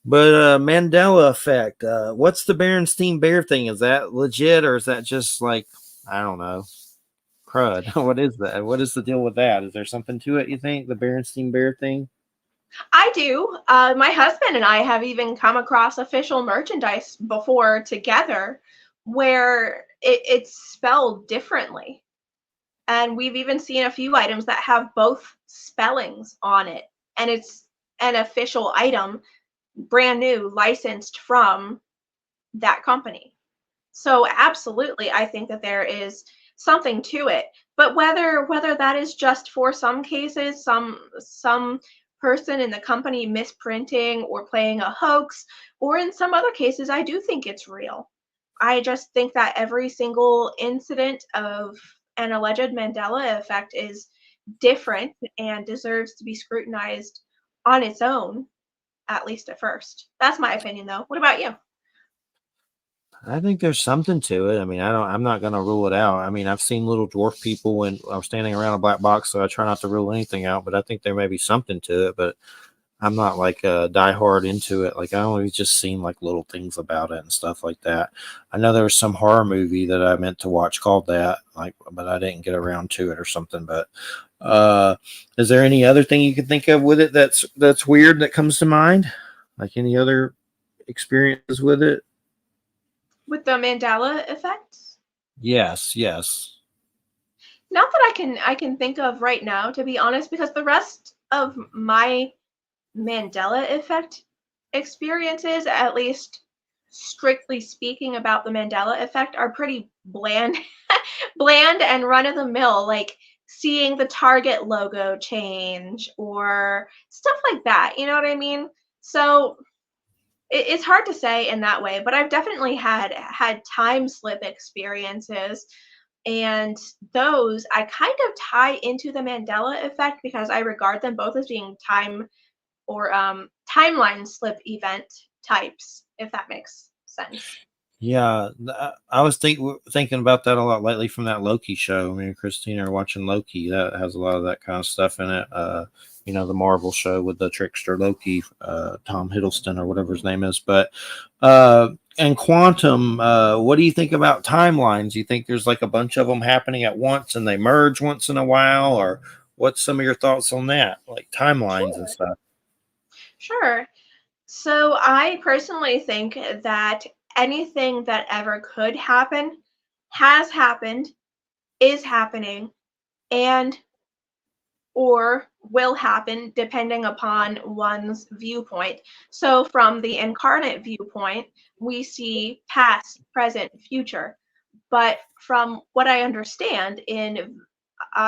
Mandela effect. What's the Berenstein Bear thing? Is that legit, or is that just like, I don't know, crud? What is that? What is the deal with that? Is there something to it? You think the Berenstein Bear thing? I do. My husband and I have even come across official merchandise before together where it's spelled differently. And we've even seen a few items that have both spellings on it. And it's an official item, brand new, licensed from that company. So absolutely, I think that there is something to it. But whether that is just for some cases, some person in the company misprinting or playing a hoax, or in some other cases, I do think it's real. I just think that every single incident of an alleged Mandela effect is different and deserves to be scrutinized on its own, at least at first. That's my opinion, though. What about you? I think there's something to it. I mean, I'm not going to rule it out. I mean, I've seen little dwarf people when I'm standing around a black box, so I try not to rule anything out. But I think there may be something to it. But I'm not like die hard into it. Like I only just seen like little things about it and stuff like that. I know there was some horror movie that I meant to watch called that, like, but I didn't get around to it or something. But is there any other thing you can think of with it that's weird that comes to mind? Like any other experiences with it? With the Mandela effect? Yes, yes. Not that I can think of right now, to be honest, because the rest of my Mandela effect experiences, at least strictly speaking about the Mandela effect are pretty bland, bland and run of the mill, like seeing the Target logo change or stuff like that. You know what I mean? So it's hard to say in that way, but I've definitely had time slip experiences, and those I kind of tie into the Mandela effect because I regard them both as being time or timeline slip event types, if that makes sense. Yeah, I was thinking about that a lot lately from that Loki show. Me and Christina are watching Loki. That has a lot of that kind of stuff in it. The Marvel show with the trickster Loki, Tom Hiddleston or whatever his name is. But and quantum, what do you think about timelines? You think there's like a bunch of them happening at once and they merge once in a while, or what's some of your thoughts on that, like timelines and stuff? Sure. So I personally think that anything that ever could happen has happened, is happening, and or will happen depending upon one's viewpoint. So from the incarnate viewpoint, we see past, present, future. But from what I understand, in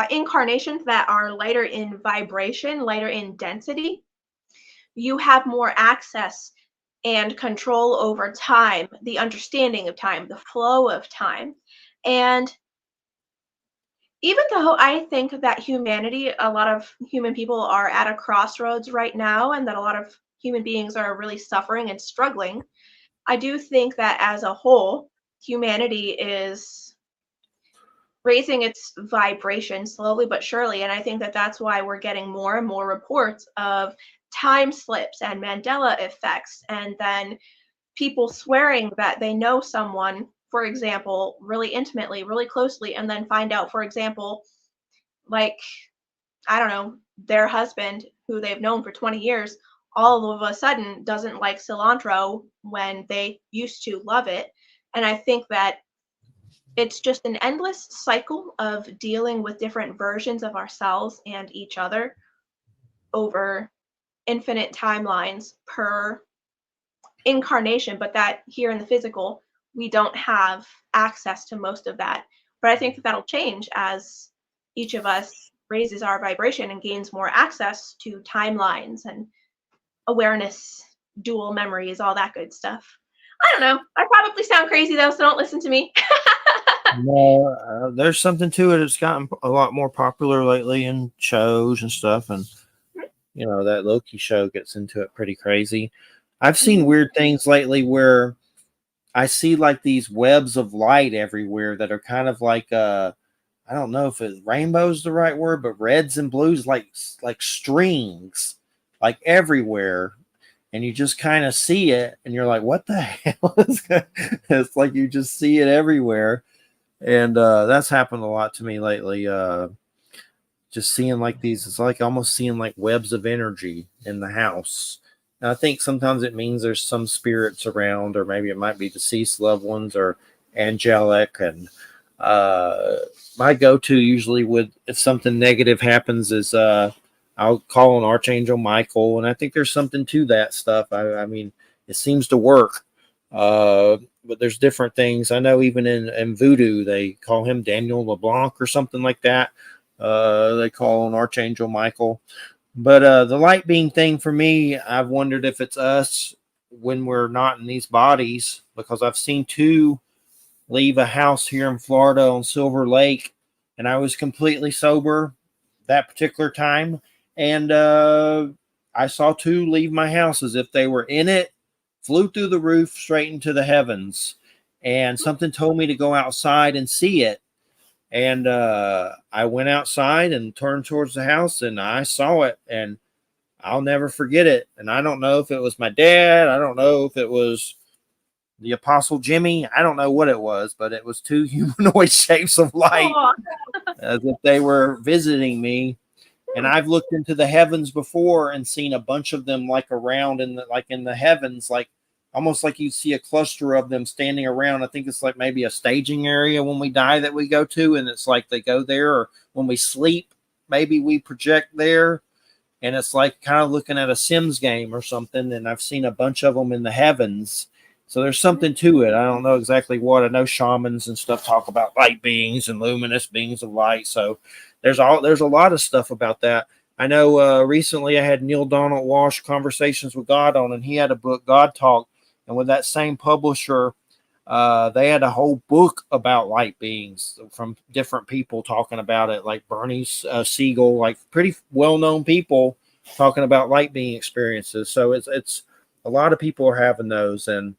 incarnations that are lighter in vibration, lighter in density, you have more access and control over time, the understanding of time, the flow of time. And even though I think that humanity, a lot of human people are at a crossroads right now, and that a lot of human beings are really suffering and struggling, I do think that as a whole, humanity is raising its vibration slowly but surely. And I think that that's why we're getting more and more reports of time slips and Mandela effects, and then people swearing that they know someone, for example, really intimately, really closely, and then find out, for example, like, I don't know, their husband, who they've known for 20 years, all of a sudden doesn't like cilantro when they used to love it. And I think that it's just an endless cycle of dealing with different versions of ourselves and each other over infinite timelines per incarnation, but that here in the physical, we don't have access to most of that. But I think that that'll change as each of us raises our vibration and gains more access to timelines and awareness, dual memories, all that good stuff. I don't know. I probably sound crazy though, so don't listen to me. No, there's something to it. It's gotten a lot more popular lately in shows and stuff, and that Loki show gets into it pretty crazy. I've seen weird things lately where I see like these webs of light everywhere that are kind of like I don't know if rainbow's the right word, but reds and blues, like strings, like everywhere, and you just kind of see it, and you're like, "What the hell is that?" It's like you just see it everywhere, and that's happened a lot to me lately. Just seeing like these, it's like almost seeing like webs of energy in the house. And I think sometimes it means there's some spirits around, or maybe it might be deceased loved ones or angelic. And my go-to usually if something negative happens is I'll call on Archangel Michael, and I think there's something to that stuff. I mean, it seems to work. But there's different things. I know even in voodoo, they call him Daniel LeBlanc or something like that. They call on Archangel Michael. But the light being thing for me, I've wondered if it's us when we're not in these bodies, because I've seen two leave a house here in Florida on Silver Lake, and I was completely sober that particular time. And I saw two leave my house as if they were in it, flew through the roof straight into the heavens. And something told me to go outside and see it. And I went outside and turned towards the house, and I saw it, and I'll never forget it. And I don't know if it was my dad. I don't know if it was the Apostle Jimmy. I don't know what it was, but it was two humanoid shapes of light as if they were visiting me. And I've looked into the heavens before and seen a bunch of them like around in the heavens, like almost like you see a cluster of them standing around. I think it's like maybe a staging area when we die that we go to, and it's like they go there, or when we sleep, maybe we project there. And it's like kind of looking at a Sims game or something. And I've seen a bunch of them in the heavens. So there's something to it. I don't know exactly what. I know shamans and stuff talk about light beings and luminous beings of light. So there's a lot of stuff about that. I know recently I had Neil Donald Walsh Conversations with God on, and he had a book, God Talk, and with that same publisher, they had a whole book about light beings from different people talking about it, like Bernie Siegel, like pretty well-known people talking about light being experiences. So it's a lot of people are having those, and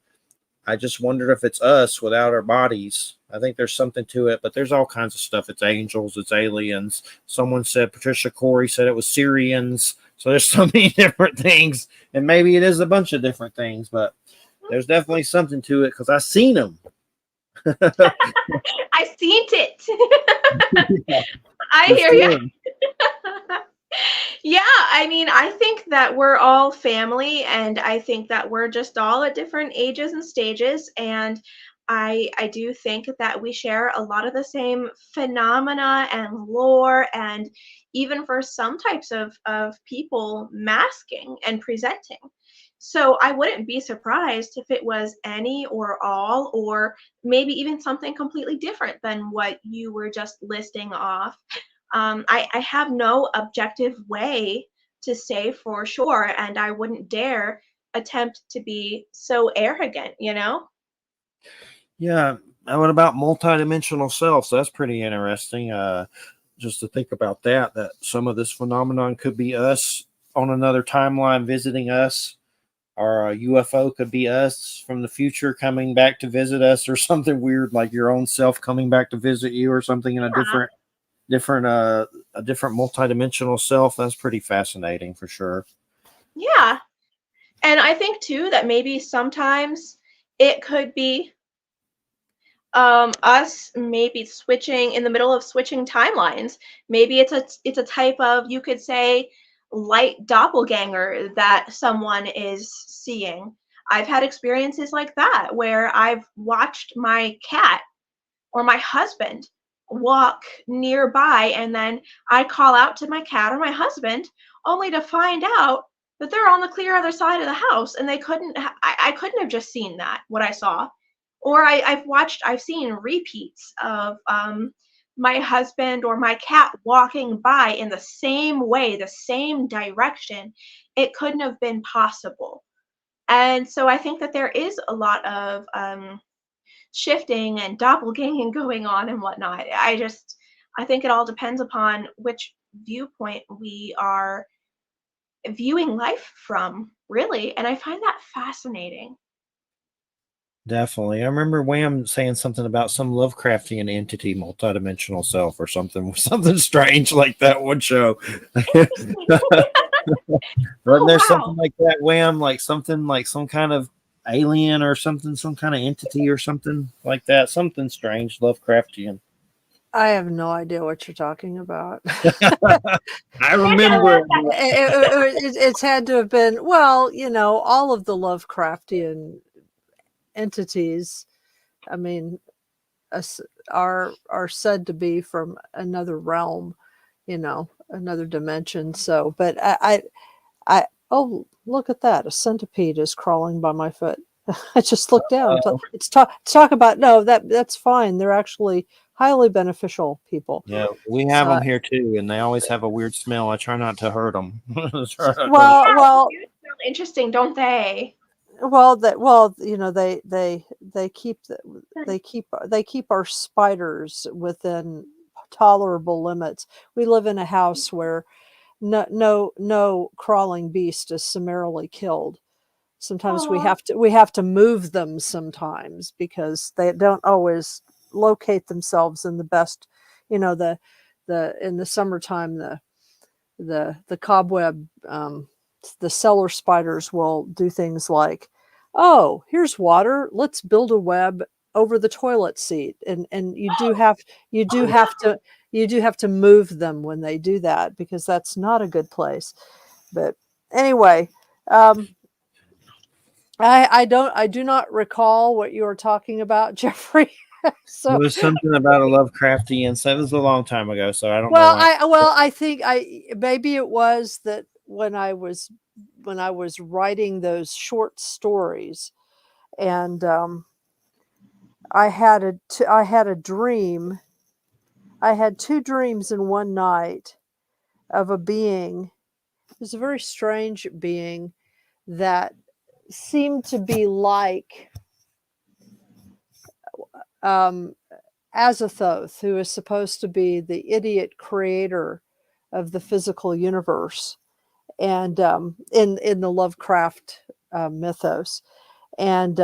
I just wondered if it's us without our bodies. I think there's something to it, but there's all kinds of stuff. It's angels, it's aliens. Someone said, Patricia Corey said it was Syrians. So there's so many different things, and maybe it is a bunch of different things, but there's definitely something to it because I've seen them. I seen it. Yeah, I for hear you. sure. Yeah, I mean, I think that we're all family, and I think that we're just all at different ages and stages, and I do think that we share a lot of the same phenomena and lore, and even for some types of people, masking and presenting. So I wouldn't be surprised if it was any or all, or maybe even something completely different than what you were just listing off. I have no objective way to say for sure, and I wouldn't dare attempt to be so arrogant, you know? Yeah. And what about multidimensional selves? That's pretty interesting. Just to think about that some of this phenomenon could be us on another timeline visiting us, or a UFO could be us from the future coming back to visit us, or something weird like your own self coming back to visit you, or something in a different multidimensional self. That's pretty fascinating for sure. Yeah. And I think too that maybe sometimes it could be us maybe switching in the middle of switching timelines. Maybe it's a type of, you could say, light doppelganger that someone is seeing. I've had experiences like that where I've watched my cat or my husband walk nearby, and then I call out to my cat or my husband only to find out that they're on the clear other side of the house, and they couldn't I couldn't have just seen that, what I saw. Or I've seen repeats of my husband or my cat walking by in the same way, the same direction. It couldn't have been possible. And so I think that there is a lot of shifting and doppelganging going on and whatnot. I think it all depends upon which viewpoint we are viewing life from, really. And I find that fascinating. Definitely. I remember Wham saying something about some Lovecraftian entity, multidimensional self, or something, something strange like that one show. Wasn't Oh, there wow. something like that, Wham? Like something like some kind of alien or something, some kind of entity or something like that. Something strange, Lovecraftian. I have no idea what you're talking about. I remember it. It's had to have been, well, all of the Lovecraftian entities, I mean, are said to be from another realm, another dimension. So, but oh, look at that! A centipede is crawling by my foot. I just looked down. It's talk about, no, that's fine. They're actually highly beneficial people. Yeah, we have them here too, and they always have a weird smell. I try not to hurt them. Well, They do sound interesting, don't they? they keep our spiders within tolerable limits. We live in a house where no crawling beast is summarily killed. Sometimes we Aw. have to move them sometimes because they don't always locate themselves in the best, the in the summertime, the cobweb, the cellar spiders will do things like, oh, here's water, let's build a web over the toilet seat, and you do have to move them when they do that, because that's not a good place. But anyway, I do not recall what you were talking about, Jeffrey. It So, was something about a Lovecraftian. So it was a long time ago, so I don't know why. I think maybe it was that when I was writing those short stories, and I had a dream. I had two dreams in one night of a being. It was a very strange being that seemed to be like um, Azathoth, who is supposed to be the idiot creator of the physical universe, and in the Lovecraft mythos, and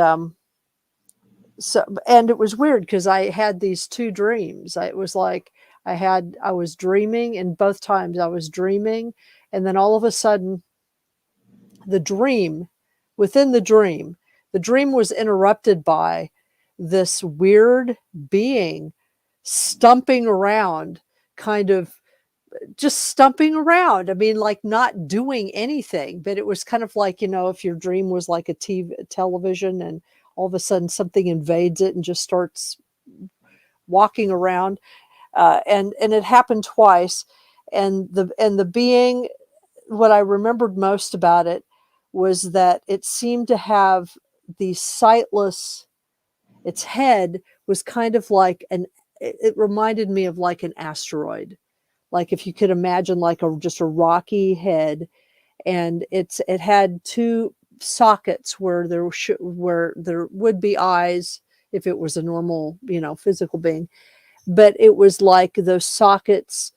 and it was weird because I had these two dreams. It was like I was dreaming, and both times I was dreaming, and then all of a sudden, the dream, within the dream was interrupted by this weird being stumping around, kind of just stumping around. I mean, like not doing anything, but it was kind of like, if your dream was like a television and all of a sudden something invades it and just starts walking around. And it happened twice. And the being, what I remembered most about it was that it seemed to have these sightless, its head was kind of like it reminded me of like an asteroid. Like if you could imagine like just a rocky head, and it had two sockets where where there would be eyes if it was a normal, physical being, but it was like those sockets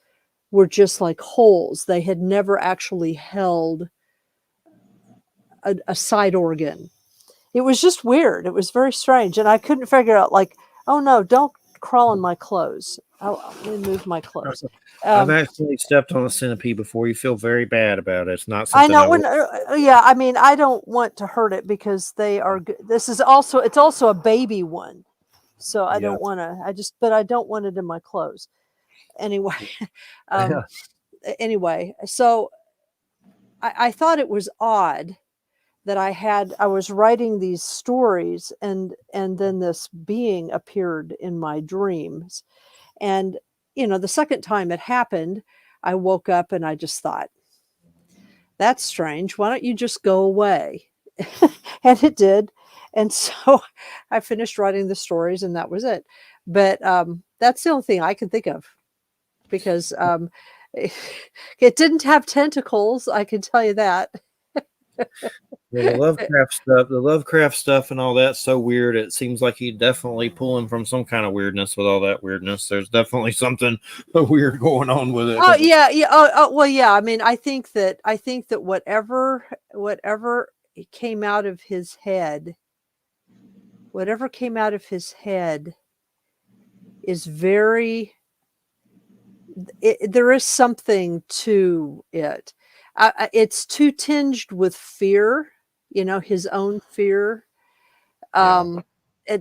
were just like holes. They had never actually held a side organ. It was just weird. It was very strange, and I couldn't figure out, like, oh no, don't crawl in my clothes. Let me move my clothes. I've actually stepped on a centipede before. You feel very bad about it. It's not I something know I when, would. yeah. I mean, I don't want to hurt it because they are. This is also, it's also a baby one, so I Yeah. don't want to. But I don't want it in my clothes. Anyway, um, anyway, so I thought it was odd that I was writing these stories, and then this being appeared in my dreams. And the second time it happened, I woke up and I just thought, that's strange, why don't you just go away? And it did. And so I finished writing the stories, and that was it. But that's the only thing I can think of, because it didn't have tentacles, I can tell you that. Yeah, the Lovecraft stuff and all that's so weird. It seems like he's definitely pulling from some kind of weirdness with all that weirdness. There's definitely something weird going on with it. Oh yeah, yeah. Well, yeah. I mean, I think that whatever came out of his head, whatever came out of his head is very. There is something to it. It's too tinged with fear. His own fear. Yeah.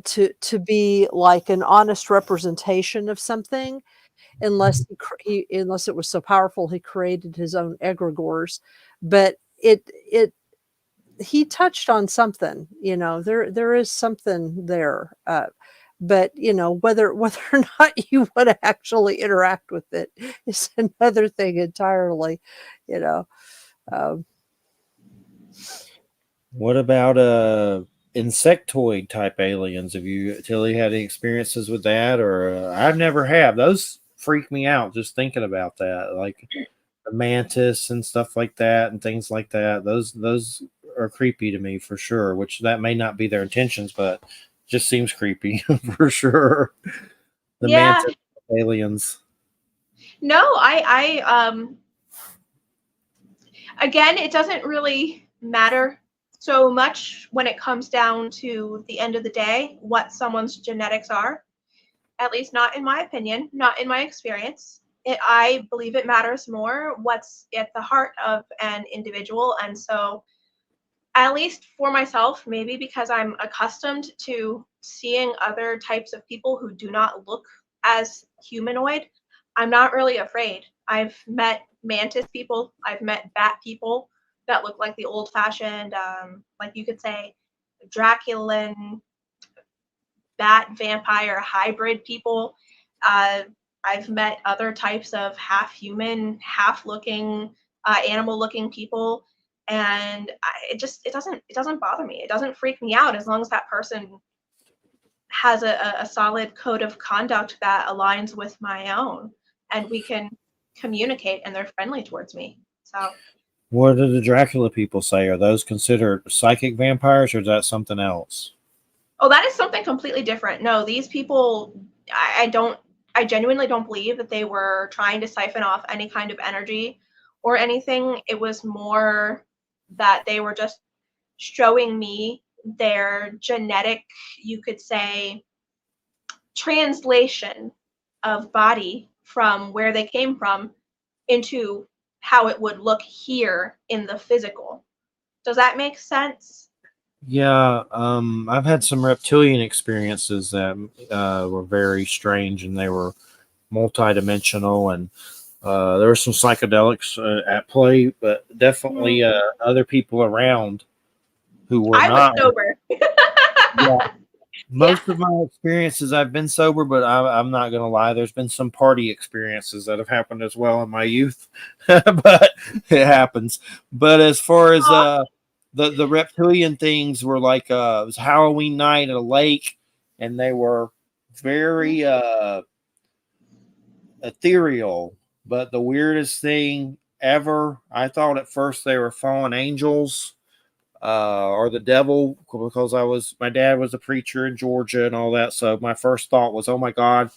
To be like an honest representation of something, unless unless it was so powerful he created his own egregores. But he touched on something. There is something there. But whether or not you want to actually interact with it is another thing entirely. You know, um, What about insectoid type aliens? Have you, Tilly, had any experiences with that? Or I've never have. Those freak me out just thinking about that, like the mantis and stuff like that, and things like that. Those are creepy to me for sure. Which that may not be their intentions, but just seems creepy for sure. The Yeah. mantis aliens. No, again, it doesn't really matter so much when it comes down to the end of the day what someone's genetics are. At least not in my opinion, not in my experience. I believe it matters more what's at the heart of an individual. And so, at least for myself, maybe because I'm accustomed to seeing other types of people who do not look as humanoid, I'm not really afraid. I've met mantis people, I've met bat people that look like the old fashioned, like you could say, Draculan bat vampire hybrid people. Uh, I've met other types of half human, half looking, animal looking people. And it doesn't bother me. It doesn't freak me out as long as that person has a solid code of conduct that aligns with my own, and we can communicate and they're friendly towards me. So, What do the Dracula people say? Are those considered psychic vampires, or is that something else? oh, that is something completely different. No, these people, I genuinely don't believe that they were trying to siphon off any kind of energy or anything. It was more that they were just showing me their genetic, you could say, translation of body from where they came from into how it would look here in the physical. Does that make sense? Yeah, I've had some reptilian experiences that were very strange, and they were multidimensional, and there were some psychedelics at play, but definitely other people around who were I was not. sober. Yeah, Yeah. most of my experiences, I've been sober, but I'm not going to lie. There's been some party experiences that have happened as well in my youth, but it happens. But as far as the reptilian things were like, it was Halloween night at a lake, and they were very ethereal. But the weirdest thing ever, I thought at first they were fallen angels or the devil, because my dad was a preacher in Georgia and all that. So my first thought was, oh my God,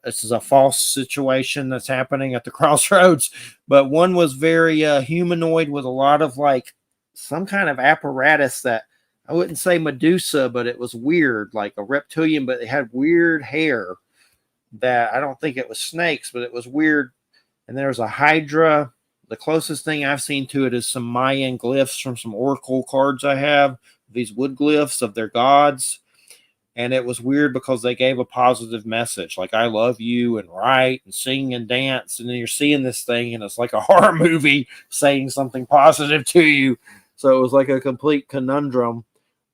this is a false situation that's happening at the crossroads. But one was very humanoid with a lot of like some kind of apparatus that I wouldn't say Medusa, but it was weird, like a reptilian, but it had weird hair that I don't think it was snakes, but it was weird. And there's a hydra. The closest thing I've seen to it is some Mayan glyphs from some oracle cards I have, these wood glyphs of their gods. And it was weird because they gave a positive message, like I love you and write and sing and dance. And then you're seeing this thing and it's like a horror movie saying something positive to you. So it was like a complete conundrum.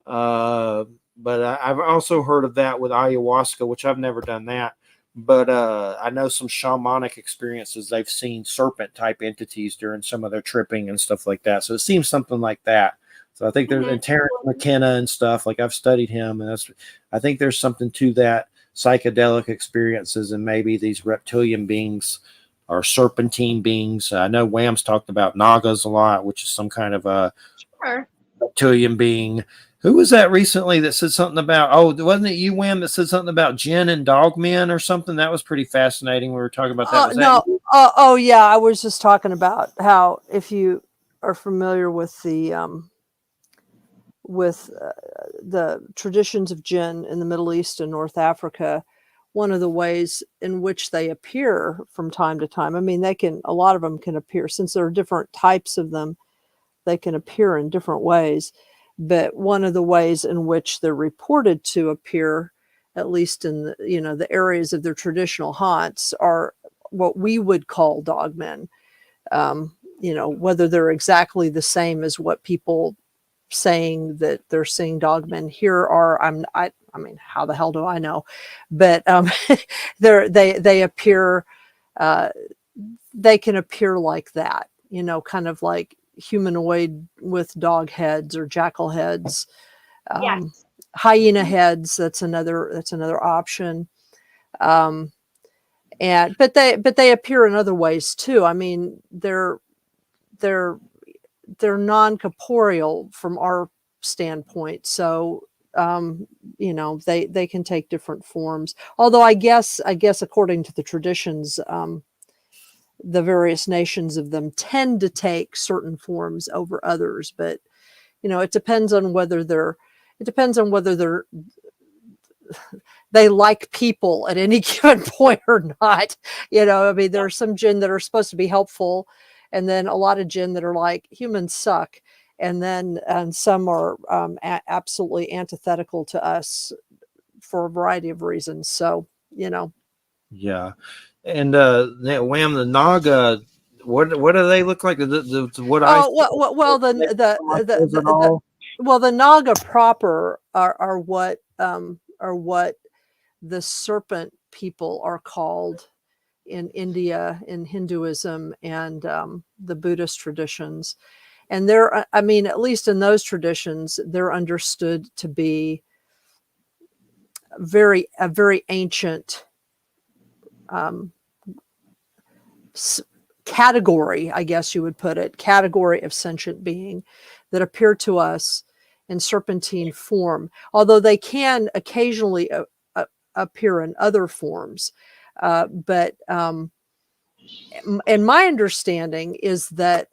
But I've also heard of that with ayahuasca, which I've never done that. But I know some shamanic experiences. They've seen serpent type entities during some of their tripping and stuff like that. So it seems something like that. So I think there's and Terrence McKenna and stuff. Like I've studied him, and I think there's something to that psychedelic experiences, and maybe these reptilian beings or serpentine beings. I know Wham's talked about Nagas a lot, which is some kind of a reptilian being. Who was that recently that said something about? Oh, wasn't it you, Wham, that said something about jinn and dogmen or something? That was pretty fascinating. We were talking about that. Was No, that oh yeah, I was just talking about how if you are familiar with the traditions of jinn in the Middle East and North Africa, one of the ways in which they appear from time to time. I mean, a lot of them can appear, since there are different types of them, they can appear in different ways. But one of the ways in which they're reported to appear, at least in the areas of their traditional haunts, are what we would call dogmen. Whether they're exactly the same as what people saying that they're seeing dogmen here are, I mean, how the hell do I know? But they appear, they can appear like that, kind of like humanoid with dog heads or jackal heads, Yes. hyena heads. That's another option. But they appear in other ways too. I mean, they're non-corporeal from our standpoint. So, they can take different forms. Although I guess according to the traditions, the various nations of them tend to take certain forms over others. But, it depends on whether they like people at any given point or not. I mean, there are some jinn that are supposed to be helpful, and then a lot of jinn that are like, humans suck. And some are absolutely antithetical to us for a variety of reasons. So, yeah. And Wham, the Naga, what do they look like? What I well, the Naga proper are what the serpent people are called in India, in Hinduism, and the Buddhist traditions. And they're, I mean, at least in those traditions, they're understood to be a very ancient category, I guess you would put it, category of sentient being that appear to us in serpentine form, although they can occasionally appear in other forms. But and my understanding is that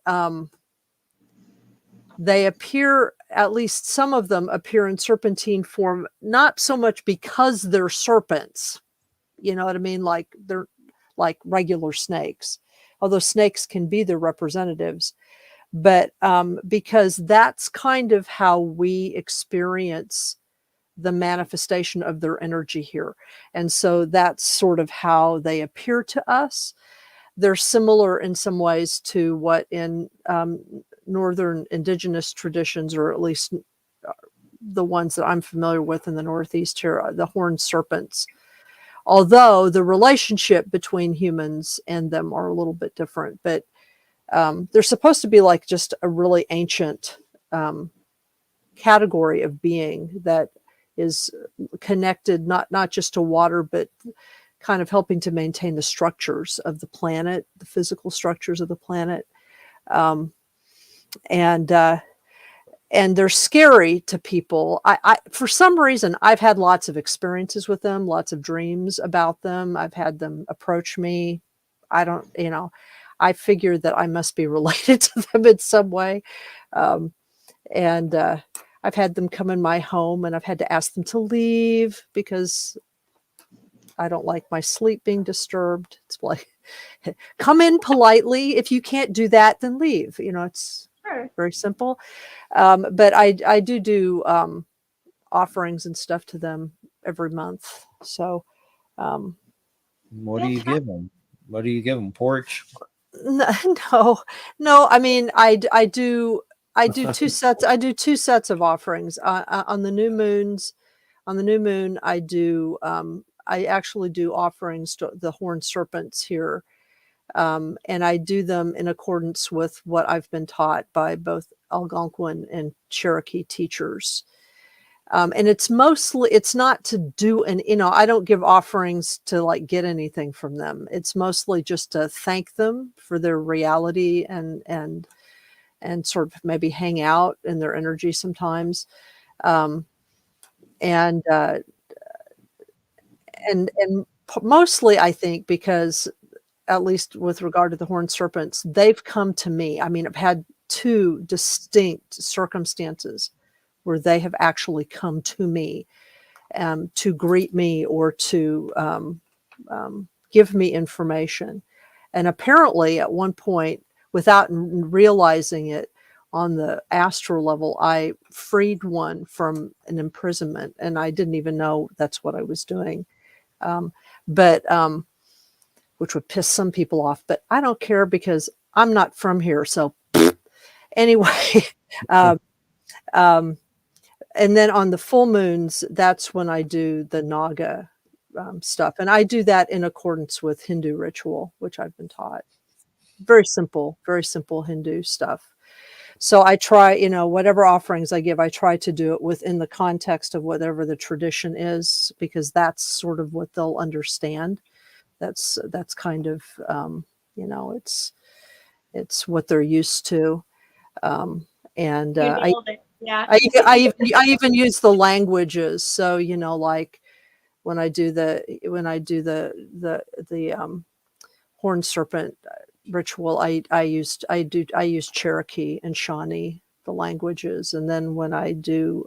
they appear, at least some of them appear in serpentine form, not so much because they're serpents, you know what I mean? Like they're like regular snakes, although snakes can be their representatives, but because that's kind of how we experience the manifestation of their energy here. And so that's sort of how they appear to us. They're similar in some ways to what in Northern indigenous traditions, or at least the ones that I'm familiar with in the Northeast here, the horned serpents. Although the relationship between humans and them are a little bit different, but they're supposed to be like just a really ancient category of being that is connected not just to water, but kind of helping to maintain the structures of the planet, the physical structures of the planet. And they're scary to people. I for some reason, I've had lots of experiences with them, lots of dreams about them. I've had them approach me. I don't, I figured that I must be related to them in some way. And I've had them come in my home, and I've had to ask them to leave because I don't like my sleep being disturbed. It's like, come in politely. If you can't do that, then leave. It's very simple. But I do offerings and stuff to them every month. So what do you give them? What do you give them? Porch? No. I mean, I do two sets. I do two sets of offerings on the new moons. On the new moon, I actually do offerings to the horned serpents here. And I do them in accordance with what I've been taught by both Algonquin and Cherokee teachers. And it's not to do, I don't give offerings to like get anything from them. It's mostly just to thank them for their reality and sort of maybe hang out in their energy sometimes. And mostly I think because, at least with regard to the horned serpents, they've come to me. I mean, I've had two distinct circumstances where they have actually come to me to greet me or to give me information. And apparently at one point, without realizing it, on the astral level, I freed one from an imprisonment, and I didn't even know that's what I was doing. Which would piss some people off, but I don't care because I'm not from here. So anyway, and then on the full moons, that's when I do the Naga stuff. And I do that in accordance with Hindu ritual, which I've been taught. Very simple Hindu stuff. So I try, whatever offerings I give, I try to do it within the context of whatever the tradition is, because that's sort of what they'll understand. That's kind of, it's what they're used to. And I even use the languages. So, like when I do the horned serpent ritual, I use Cherokee and Shawnee, the languages. And then when I do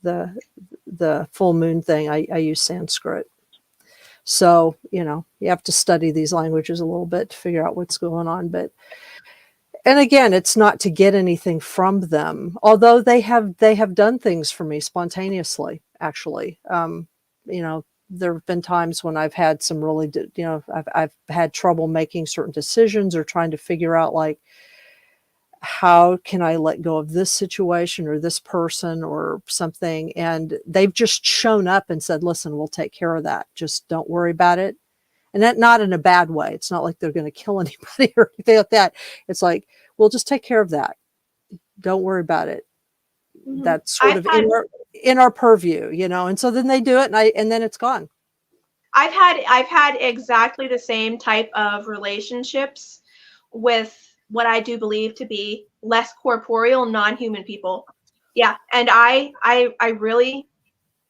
the full moon thing, I use Sanskrit. So, you have to study these languages a little bit to figure out what's going on. And again, it's not to get anything from them, although they have done things for me spontaneously, actually. There have been times when I've had some really, I've had trouble making certain decisions or trying to figure out, like, how can I let go of this situation or this person or something? And they've just shown up and said, listen, we'll take care of that. Just don't worry about it. And that, not in a bad way. It's not like they're going to kill anybody or anything like that. It's like, we'll just take care of that. Don't worry about it. Mhm. That's sort of in our purview, you know. And so then they do it, and then it's gone. I've had exactly the same type of relationships with what I do believe to be less corporeal, non-human people. Yeah, and I really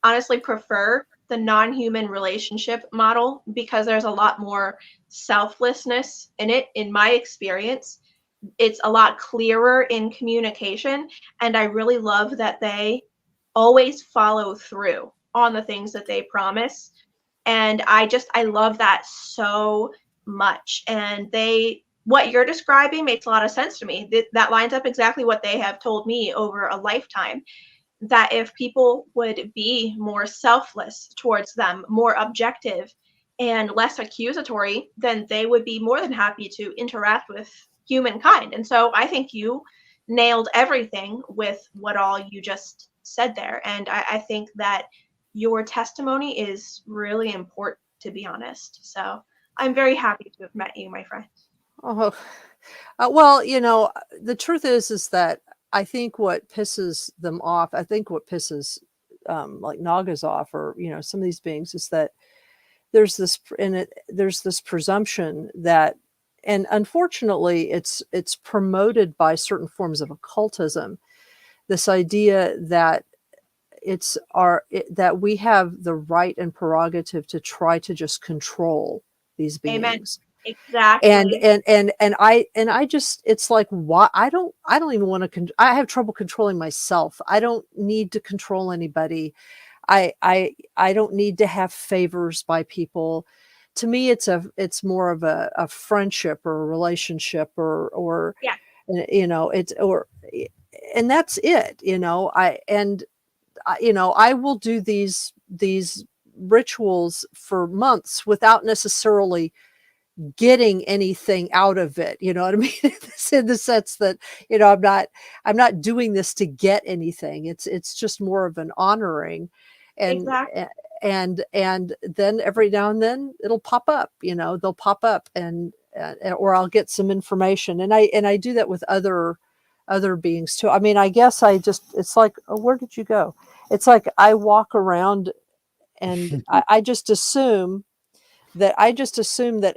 honestly prefer the non-human relationship model because there's a lot more selflessness in it, in my experience. It's a lot clearer in communication, and I really love that they always follow through on the things that they promise. And I love that so much. And what you're describing makes a lot of sense to me. That lines up exactly what they have told me over a lifetime, that if people would be more selfless towards them, more objective and less accusatory, then they would be more than happy to interact with humankind. And so I think you nailed everything with what all you just said there. And I think that your testimony is really important, to be honest. So I'm very happy to have met you, my friend. Oh, well, you know, the truth is that I think what pisses them off, I think what pisses like Nagas off, or you know, some of these beings, is that there's this presumption that, and unfortunately, it's promoted by certain forms of occultism. This idea that that we have the right and prerogative to try to just control these Amen. beings. Exactly. And I just, it's like, why? I don't even want to I have trouble controlling myself. I don't need to control anybody. I don't need to have favors by people. To me, it's more of a friendship or a relationship, or Yeah. you know, and that's it, you know. You know, I will do these rituals for months without necessarily getting anything out of it. You know what I mean? In the sense that, you know, I'm not doing this to get anything. It's just more of an honoring. And Exactly. and then every now and then it'll pop up, you know, they'll pop up, and or I'll get some information. And I do that with other beings too. I mean, I guess it's like, oh, where did you go? It's like I walk around and I just assume that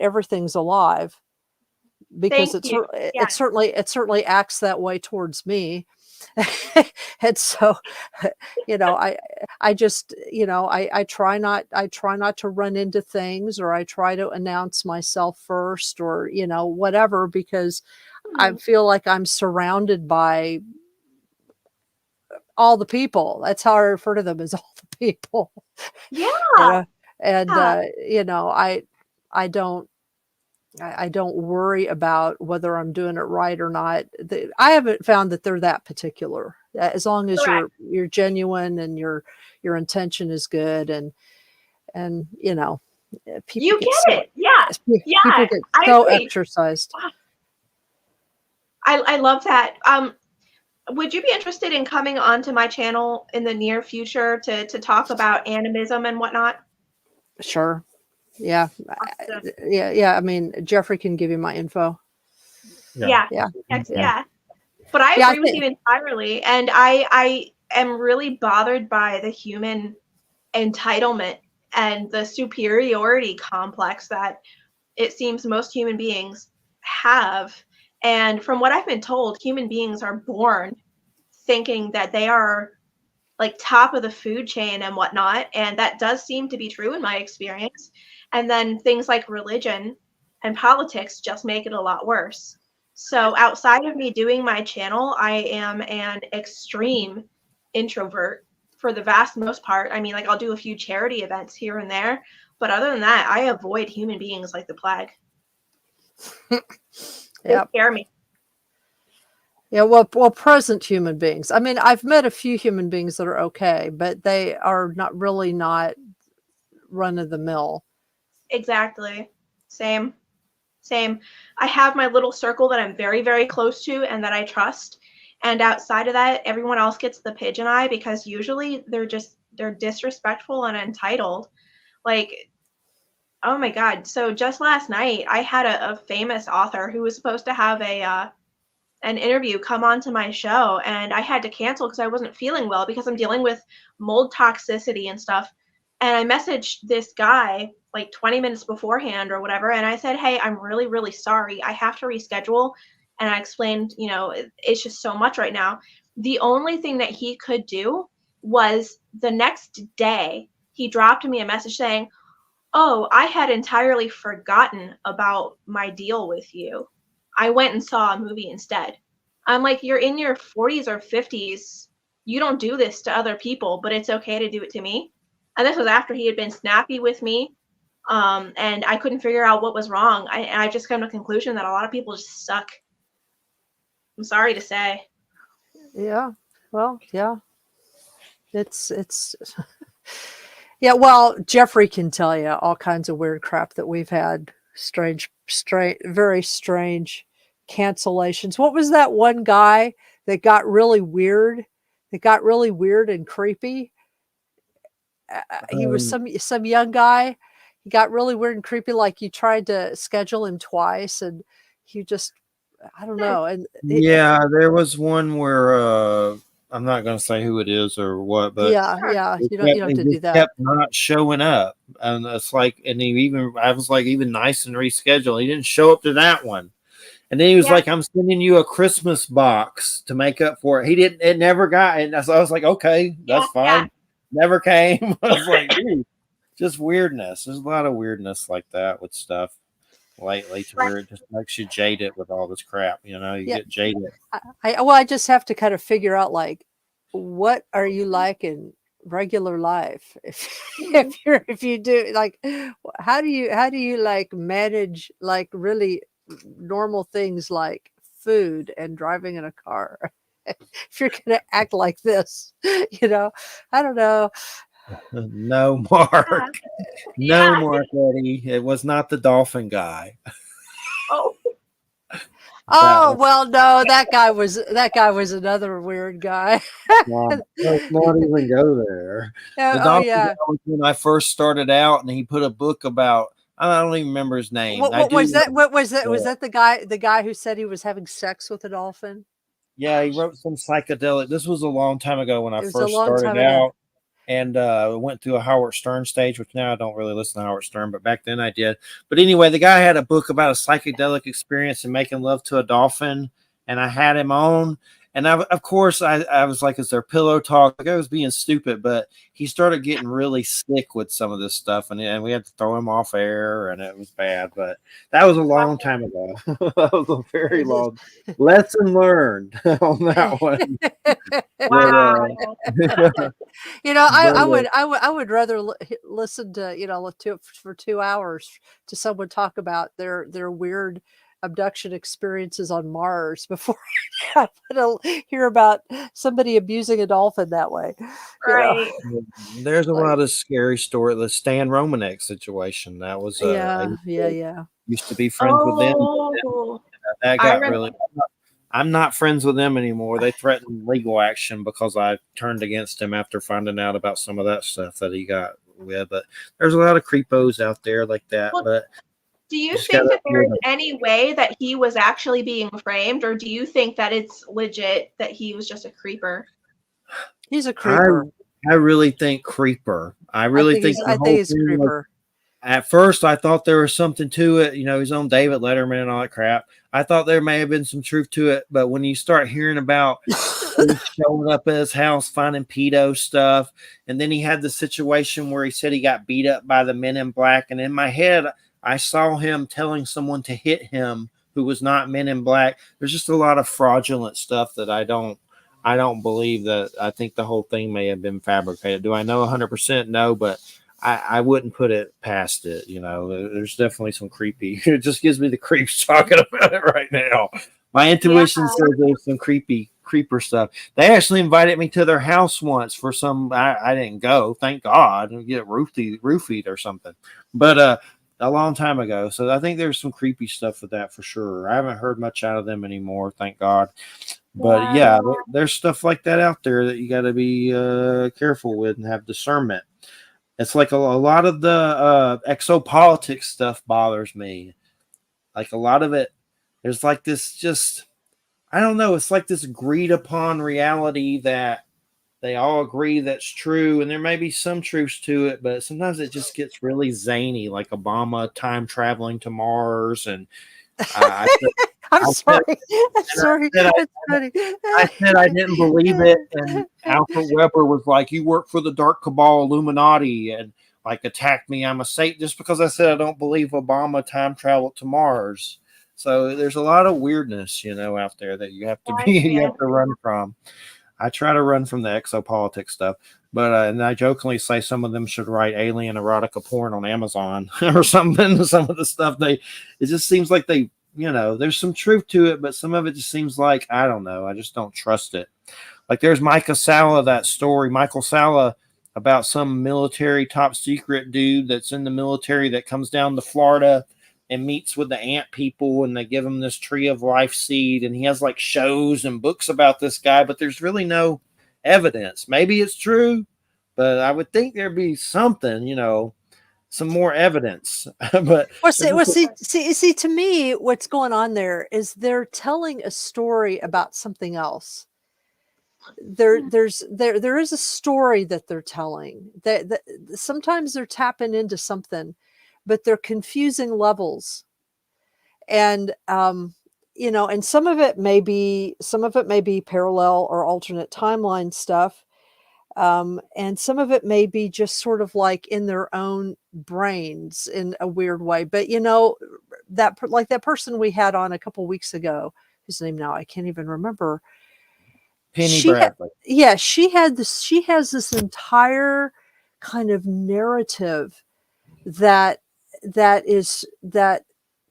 everything's alive, because Thank you. it certainly acts that way towards me. And so, you know, I just, you know, I try not to run into things, or I try to announce myself first, or, you know, whatever, because I feel like I'm surrounded by all the people. That's how I refer to them, as all the people. Yeah. You know? And Yeah. you know, I don't worry about whether I'm doing it right or not. I haven't found that they're that particular. As long as Correct. you're genuine and your intention is good, and you know, people You get get it. Yeah. people Yeah. get I so agree. exercised. Wow. I love that. Would you be interested in coming onto my channel in the near future to talk about animism and whatnot? Sure. Yeah. Awesome. Yeah. I mean, Jeffrey can give you my info. Yeah. Yeah. Yeah. But I Yeah. agree with you entirely. And I am really bothered by the human entitlement and the superiority complex that it seems most human beings have. And from what I've been told, human beings are born thinking that they are like top of the food chain and whatnot. And that does seem to be true in my experience. And then things like religion and politics just make it a lot worse. So outside of me doing my channel, I am an extreme introvert for the vast most part. I mean, like I'll do a few charity events here and there, but other than that, I avoid human beings like the plague. They scare me. Yeah, well, present human beings. I mean, I've met a few human beings that are okay, but they are not run of the mill. Exactly. Same. I have my little circle that I'm very, very close to and that I trust. And outside of that, everyone else gets the pigeon eye because usually they're disrespectful and entitled. Like, oh my God. So just last night, I had a famous author who was supposed to have an interview come onto my show, and I had to cancel because I wasn't feeling well because I'm dealing with mold toxicity and stuff. And I messaged this guy like 20 minutes beforehand or whatever, and I said, hey, I'm really, really sorry. I have to reschedule. And I explained, it's just so much right now. The only thing that he could do was the next day, he dropped me a message saying, oh, I had entirely forgotten about my deal with you. I went and saw a movie instead. I'm like, you're in your 40s or 50s. You don't do this to other people, but it's okay to do it to me. And this was after he had been snappy with me. And I couldn't figure out what was wrong. I just come to the conclusion that a lot of people just suck. I'm sorry to say. Yeah. Well, yeah. It's yeah, well, Jeffrey can tell you all kinds of weird crap that we've had. Strange, very strange cancellations. What was that one guy that got really weird? That got really weird and creepy. He was some young guy. He got really weird and creepy. Like you tried to schedule him twice, and he just, I don't know. And yeah, there was one where I'm not going to say who it is or what, but yeah, you don't have to do that. Kept not showing up, and it's like, and I was like, even nice and reschedule. He didn't show up to that one, and then he was like, "I'm sending you a Christmas box to make up for it." He didn't. It never got. And so I was like, "Okay, that's fine." Yeah. Never came. I was like, dude, just weirdness. There's a lot of weirdness like that with stuff lately, to where it just makes you jaded with all this crap. You get jaded. I just have to kind of figure out, like, what are you like in regular life? If you do, like, how do you like manage like really normal things like food and driving in a car? If you're gonna act like this, I don't know. No, Mark. No, Mark, Eddie. It was not the dolphin guy. Oh, well, no, that guy was another weird guy. Let's not even go there. The dolphin guy was when I first started out, and he put a book about, I don't even remember his name. What was that? Was that the guy who said he was having sex with a dolphin? Yeah, he wrote some psychedelic. This was a long time ago when I first started out. And went through a Howard Stern stage, which now I don't really listen to Howard Stern, but back then I did. But anyway, the guy had a book about a psychedelic experience and making love to a dolphin, and I had him on. And of course, I was like, is there pillow talk? Like, I was being stupid, but he started getting really sick with some of this stuff, and we had to throw him off air, and it was bad. But that was a long time ago. That was a very long lesson learned on that one. Wow. I would rather listen to for 2 hours to someone talk about their weird abduction experiences on Mars before I want to hear about somebody abusing a dolphin that way. Right. There's a lot of scary story. The Stan Romanek situation. That was used to be friends with them. That got really. I'm not friends with them anymore. They threatened legal action because I turned against him after finding out about some of that stuff that he got with. But there's a lot of creepos out there like that. Well, but do you think that there's any way that he was actually being framed, or do you think that it's legit that he was just a creeper? He's a creeper. I really think creeper. I think he's a creeper. At first, I thought there was something to it. He's on David Letterman and all that crap. I thought there may have been some truth to it. But when you start hearing about showing up at his house, finding pedo stuff, and then he had the situation where he said he got beat up by the Men in Black. And in my head, I saw him telling someone to hit him who was not Men in Black. There's just a lot of fraudulent stuff that I don't believe that. I think the whole thing may have been fabricated. Do I know 100%? No, but I wouldn't put it past it. There's definitely some creepy. It just gives me the creeps talking about it right now. My intuition says there's some creeper stuff. They actually invited me to their house once for some. I didn't go, thank God. I get roofied or something. But a long time ago. So I think there's some creepy stuff with that for sure. I haven't heard much out of them anymore, thank God. But yeah, there's stuff like that out there that you got to be careful with and have discernment. It's like a lot of the exopolitics stuff bothers me. Like a lot of it, there's like this just, I don't know. It's like this agreed upon reality that they all agree that's true, and there may be some truths to it, but sometimes it just gets really zany, like Obama time traveling to Mars. And I, I'm I said, sorry. I'm sorry. said It's funny. I said I didn't believe it, and Alfred Weber was like, "You work for the Dark Cabal Illuminati," and like attacked me. I'm a Satan just because I said I don't believe Obama time traveled to Mars. So there's a lot of weirdness, out there that you have to be you Yeah. have to run from. I try to run from the exopolitics stuff, but and I jokingly say some of them should write alien erotica porn on Amazon or something. Some of the stuff it just seems like there's some truth to it, but some of it just seems like I don't know. I just don't trust it. Like there's Michael Sala about some military top secret dude that's in the military that comes down to Florida and meets with the ant people, and they give him this tree of life seed, and he has like shows and books about this guy, but there's really no evidence. Maybe it's true, but I would think there'd be something, some more evidence. But See, to me, what's going on there is they're telling a story about something else. There is a story that they're telling. That sometimes they're tapping into something, but they're confusing levels. And and some of it may be parallel or alternate timeline stuff. And some of it may be just sort of like in their own brains in a weird way. But that person we had on a couple weeks ago, whose name now I can't even remember. Penny Bradley. She has this entire kind of narrative that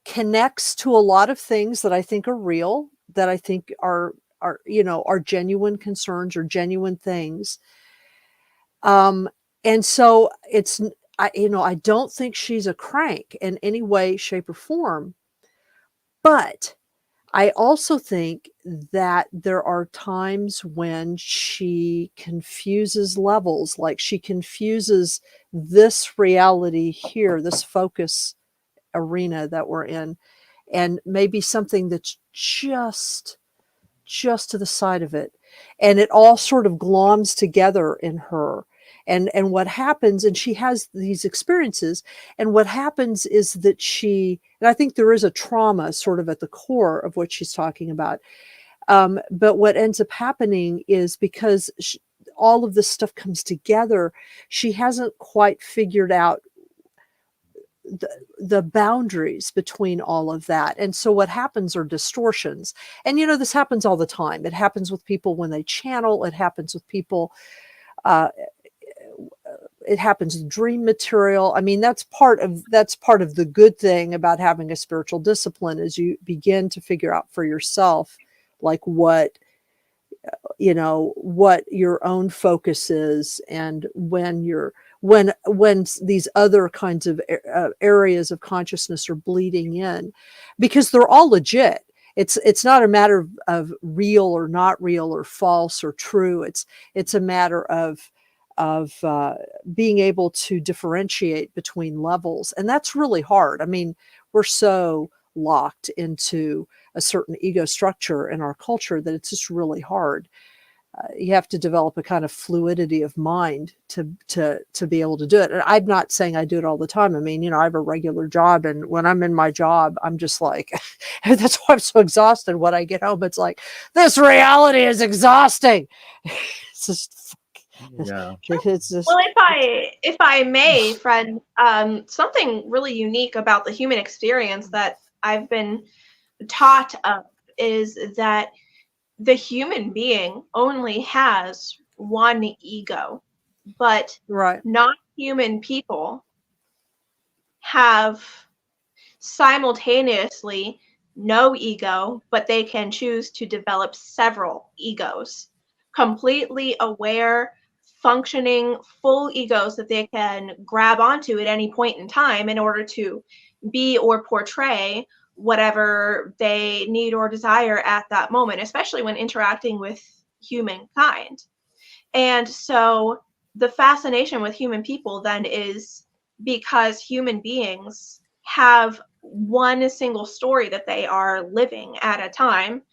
connects to a lot of things that I think are real, that I think are genuine concerns or genuine things. And so I don't think she's a crank in any way, shape, or form. But I also think that there are times when she confuses levels, like she confuses this reality here, this focus arena that we're in, and maybe something that's just to the side of it. And it all sort of gloms together in her. And what happens, and she has these experiences, and what happens is that and I think there is a trauma sort of at the core of what she's talking about. But what ends up happening is because all of this stuff comes together, she hasn't quite figured out the boundaries between all of that. And so what happens are distortions. And this happens all the time. It happens with people when they channel. It happens with people. It happens with dream material. I mean, that's part of the good thing about having a spiritual discipline, is you begin to figure out for yourself, like what your own focus is, and when these other kinds of areas of consciousness are bleeding in, because they're all legit. It's not a matter of real or not real, or false or true. It's a matter of being able to differentiate between levels. And that's really hard. I mean, we're so locked into a certain ego structure in our culture that it's just really hard. You have to develop a kind of fluidity of mind to be able to do it. And I'm not saying I do it all the time. I mean, I have a regular job, and when I'm in my job, I'm just like, that's why I'm so exhausted when I get home. It's like, this reality is exhausting. It's just, Yeah. it's just. Well, if I may, friend, something really unique about the human experience that I've been taught of is that the human being only has one ego, but Right. non-human people have simultaneously no ego, but they can choose to develop several egos, completely aware, functioning, full egos that they can grab onto at any point in time in order to be or portray whatever they need or desire at that moment, especially when interacting with humankind. And so the fascination with human people then is because human beings have one single story that they are living at a time,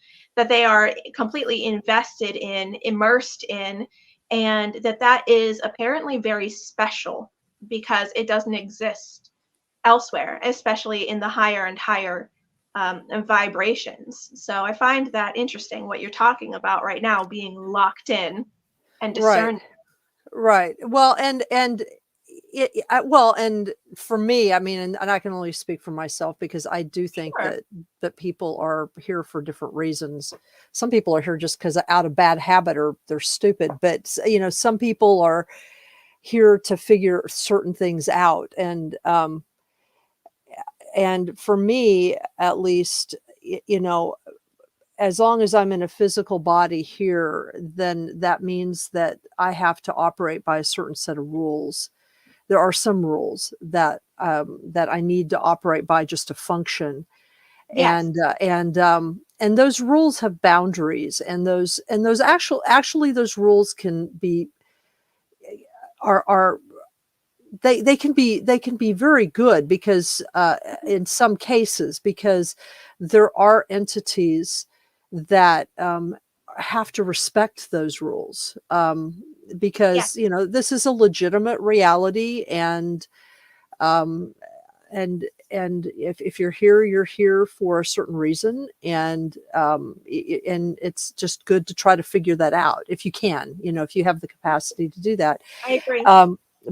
that they are completely invested in, immersed in, and that is apparently very special because it doesn't exist elsewhere, especially in the higher and higher vibrations. So I find that interesting what you're talking about right now, being locked in and Right. discerned. Right. Well, and for me, I mean, and I can only speak for myself because I do think Sure. that people are here for different reasons. Some people are here just because out of bad habit or they're stupid, but some people are here to figure certain things out. And for me, at least, as long as I'm in a physical body here, then that means that I have to operate by a certain set of rules. There are some rules that I need to operate by just to function, Yes. and those rules have boundaries, and those actually those rules can be are they can be very good because in some cases, because there are entities that have to respect those rules, Yes. because this is a legitimate reality, um, and if you're here, you're here for a certain reason, and and it's just good to try to figure that out if you can, if you have the capacity to do that. I agree.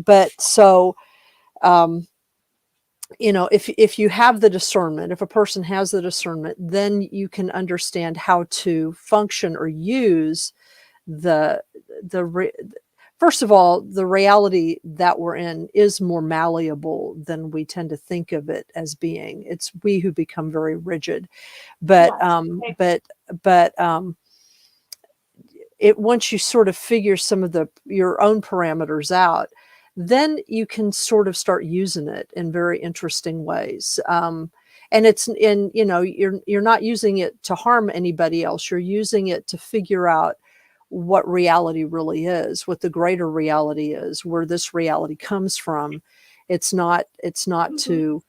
But so, if you have the discernment, if a person has the discernment, then you can understand how to function or use the first of all, the reality that we're in is more malleable than we tend to think of it as being. It's we who become very rigid, but Yes. it once you sort of figure some of your own parameters out, then you can sort of start using it in very interesting ways. And you're not using it to harm anybody else. You're using it to figure out what reality really is, what the greater reality is, where this reality comes from. It's not to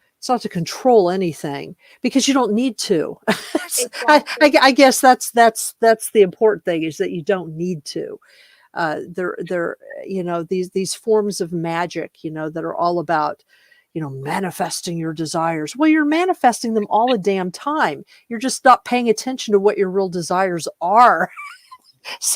control anything, because you don't need to. Exactly. I guess that's the important thing, is that you don't need to. They're these forms of magic, that are all about manifesting your desires. Well, you're manifesting them all the damn time. You're just not paying attention to what your real desires are.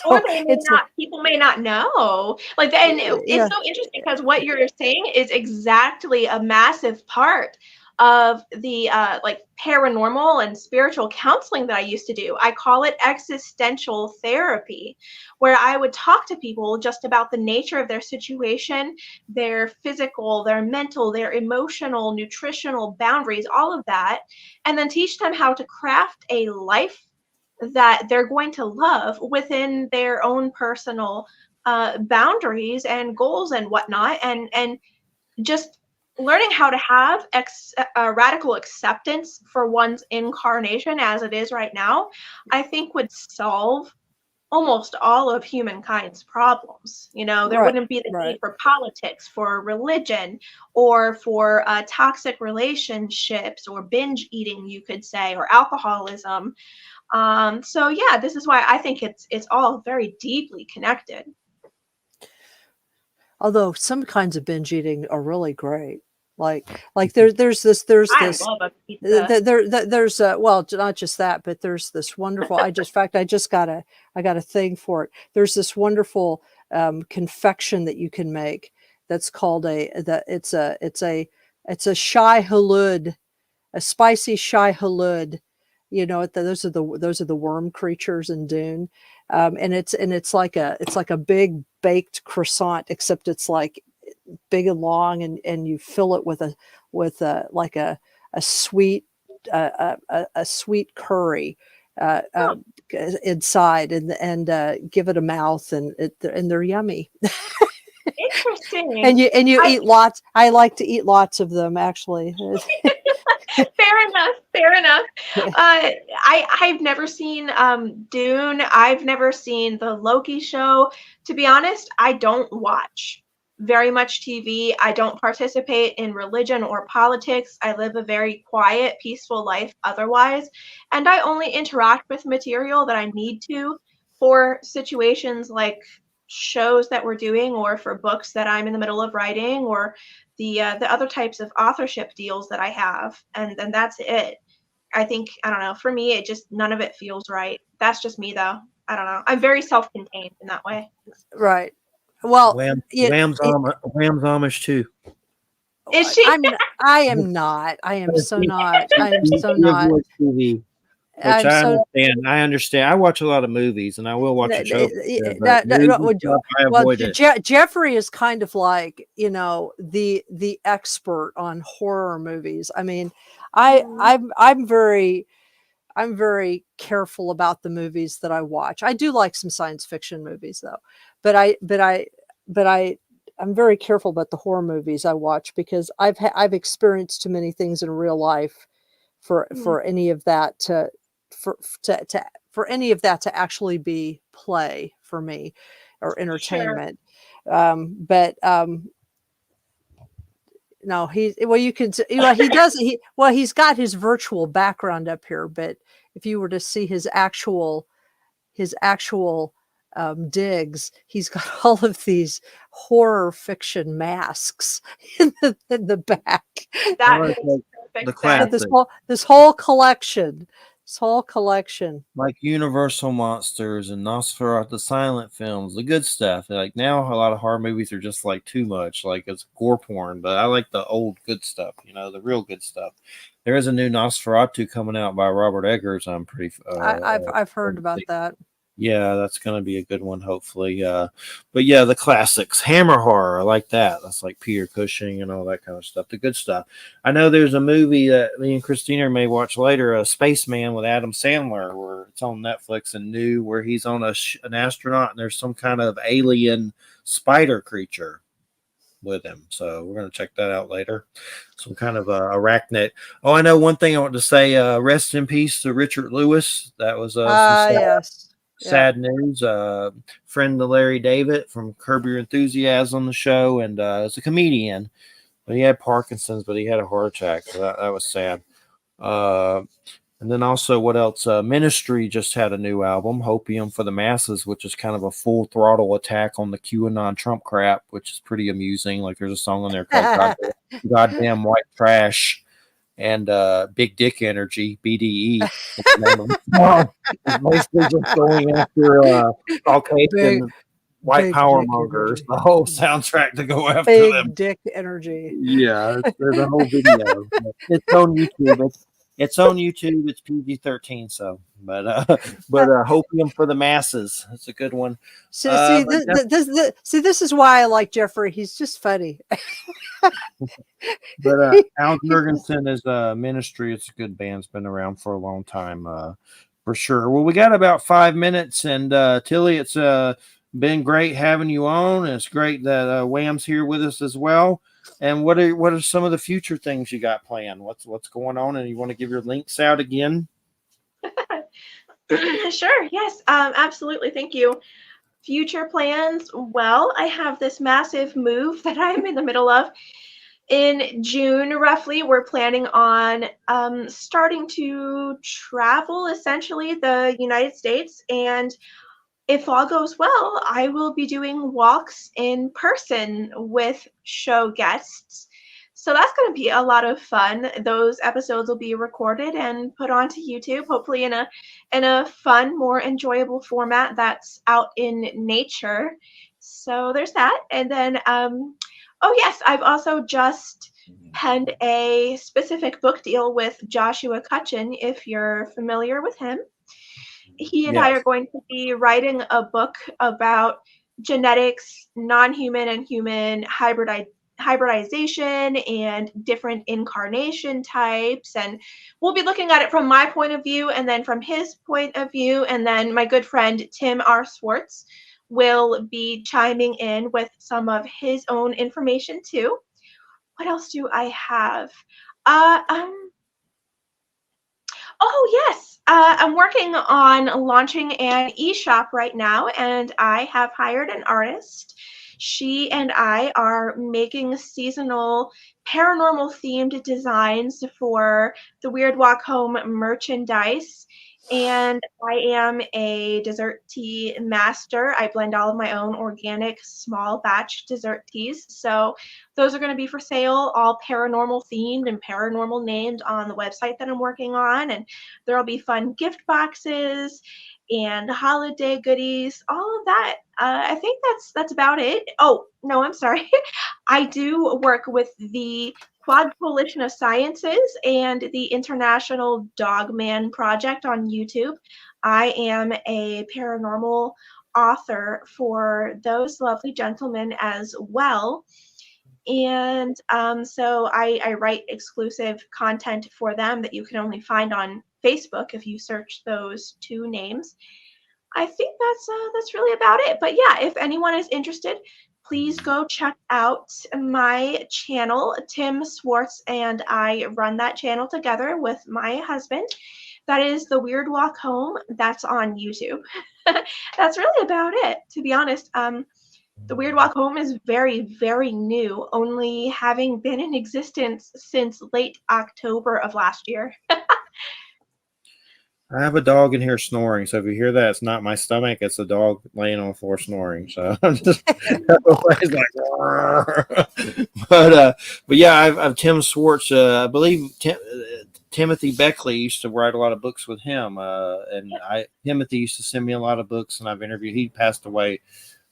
Or So they may it's not, people may not know. Like, and it's yeah. so interesting because what you're saying is exactly a massive part of the like paranormal and spiritual counseling that I used to do. I call it existential therapy, where I would talk to people just about the nature of their situation, their physical, their mental, their emotional, nutritional boundaries, all of that, and then teach them how to craft a life that they're going to love within their own personal boundaries and goals and whatnot, and just learning how to have radical acceptance for one's incarnation as it is right now, I think would solve almost all of humankind's problems. There Right. wouldn't be the need Right. for politics, for religion, or for toxic relationships, or binge eating, you could say, or alcoholism. So yeah, this is why I think it's all very deeply connected. Although some kinds of binge eating are really great. Like there's this I love a pizza. there's well, not just that, but there's this wonderful, I just got a thing for it. There's this wonderful confection that you can make that's called it's a shai halud, a spicy shai halud. Those are the worm creatures in Dune, and it's like a big baked croissant, except it's like big and long, and you fill it with a sweet a sweet curry Huh, inside, and give it a mouth, and they're yummy. interesting. And you I eat lots. I like to eat lots of them, actually. Fair enough. Fair enough. I've never seen Dune. I've never seen the Loki show. To be honest, I don't watch very much TV. I don't participate in religion or politics. I live a very quiet, peaceful life otherwise. And I only interact with material that I need to for situations like shows that we're doing, or for books that I'm in the middle of writing, or the other types of authorship deals that I have. And that's it. I think, I don't know, for me, it just, none of it feels right. That's just me, though. I don't know. I'm very self-contained in that way. Right. Well, Wham's Amish too. Is she? I am not. I am so not. I am so She not. avoids TV, which I'm I so understand. I understand. I watch a lot of movies, and I will watch a show. But no, news no, and stuff, I well, avoid it. Jeffrey is kind of like, the expert on horror movies. I mean, I'm very careful about the movies that I watch. I do like some science fiction movies though, but I'm very careful about the horror movies I watch, because I've experienced too many things in real life for any of that to for any of that to actually be play for me or entertainment. But no, he's got his virtual background up here, but if you were to see his actual digs, he's got all of these horror fiction masks in the back. That makes perfect the class. sense. This whole collection. Like Universal Monsters and Nosferatu, the silent films, the good stuff. Like now, a lot of horror movies are just like too much, like it's gore porn. But I like the old good stuff, the real good stuff. There is a new Nosferatu coming out by Robert Eggers. I'm pretty. I've heard about that. Yeah, that's going to be a good one, hopefully. But yeah, the classics, Hammer horror, I like that. That's like Peter Cushing and all that kind of stuff, the good stuff. I know there's a movie that me and Christina may watch later, a Spaceman with Adam Sandler, where it's on Netflix and new, where he's on an astronaut and there's some kind of alien spider creature with him. So we're going to check that out later. Some kind of arachnid. Oh, I know one thing I want to say. Rest in peace to Richard Lewis. That was Yes. sad news. Friend of Larry David from Curb Your Enthusiasm on the show, and is a comedian, but he had Parkinson's, but he had a heart attack, so that was sad. And then also, what else? Ministry just had a new album, Hopium for the Masses, which is kind of a full throttle attack on the QAnon Trump crap, which is pretty amusing. Like there's a song on there called Goddamn White Trash. And Big Dick Energy, BDE. It's basically just going after Caucasian white power mongers. The whole soundtrack to go after Big them. Dick Energy. Yeah, there's a whole video. It's on YouTube. It's on YouTube. It's PG-13. So, but Hopium for the Masses. It's a good one. See, this is why I like Jeffrey. He's just funny. But Al Jurgensen is Ministry. It's a good band. It's been around for a long time, for sure. Well, we got about 5 minutes, and Tillie, it's been great having you on. And it's great that Wham's here with us as well. And what are some of the future things you got planned? What's going on? And you want to give your links out again? Sure. Yes. Absolutely. Thank you. Future plans. Well, I have this massive move that I'm in the middle of. In June, roughly, we're planning on starting to travel, essentially, the United States. And if all goes well, I will be doing walks in person with show guests. So that's going to be a lot of fun. Those episodes will be recorded and put onto YouTube, hopefully in a fun, more enjoyable format that's out in nature. So there's that. And then, oh yes, I've also just penned a specific book deal with Joshua Cutchin, if you're familiar with him. He and I are going to be writing a book about genetics, non-human and human hybridization and different incarnation types. And we'll be looking at it from my point of view and then from his point of view. And then my good friend, Tim R. Swartz, will be chiming in with some of his own information too. What else do I have? Oh, yes. I'm working on launching an e-shop right now, and I have hired an artist. She and I are making seasonal paranormal themed designs for the Weird Walk Home merchandise. And I am a dessert tea master. I blend all of my own organic small batch dessert teas. So those are going to be for sale, all paranormal themed and paranormal named on the website that I'm working on. And there'll be fun gift boxes and holiday goodies, all of that. I think that's about it. Oh, no, I'm sorry. I do work with the Quad Coalition of Sciences and the International Dogman Project on YouTube. I am a paranormal author for those lovely gentlemen as well. And so I write exclusive content for them that you can only find on Facebook if you search those two names. I think that's really about it. But yeah, if anyone is interested, please go check out my channel. Tim Swartz and I run that channel together with my husband. That is The Weird Walk Home. That's on YouTube. That's really about it, to be honest. The Weird Walk Home is very, very new, only having been in existence since late October of last year. I have a dog in here snoring, so if you hear that, it's not my stomach; it's a dog laying on the floor snoring. So I'm just everybody's like, but yeah, I've Tim Swartz. I believe Timothy Beckley used to write a lot of books with him, and Timothy used to send me a lot of books, and I've interviewed. He passed away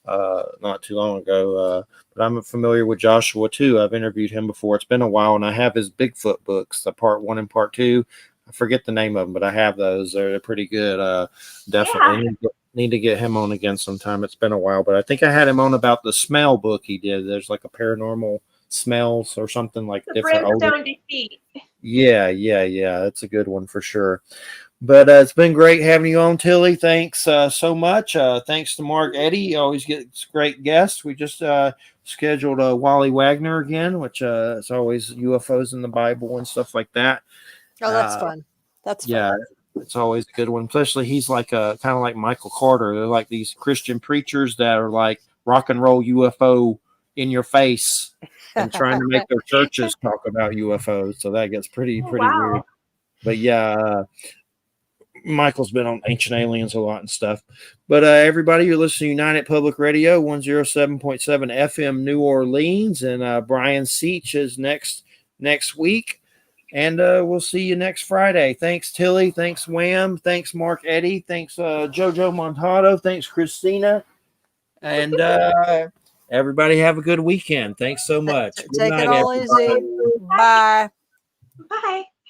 not too long ago, but I'm familiar with Joshua too. I've interviewed him before. It's been a while, and I have his Bigfoot books, the part 1 and part 2. I forget the name of them, but I have those. They're pretty good. Definitely need to get him on again sometime. It's been a while, but I think I had him on about the smell book he did. There's like a paranormal smells or something like The different. Brimstone Defeat. Yeah. That's a good one for sure. But it's been great having you on, Tillie. Thanks so much. Thanks to Mark Eddy. You always get great guests. We just scheduled Wally Wagner again, which is always UFOs in the Bible and stuff like that. Oh, that's fun. That's fun. Yeah, it's always a good one. Especially he's like kind of like Michael Carter. They're like these Christian preachers that are like rock and roll UFO in your face and trying to make their churches talk about UFOs. So that gets pretty Wow. weird. But yeah, Michael's been on Ancient Aliens a lot and stuff. But everybody, you're listening to United Public Radio, 107.7 FM New Orleans, and Brian Seach is next week. And we'll see you next Friday. Thanks, Tillie. Thanks, Wham. Thanks, Mark Eddy. Thanks, Jojo Montado. Thanks, Christina. And everybody have a good weekend. Thanks so much. Take it all easy. Bye. Bye.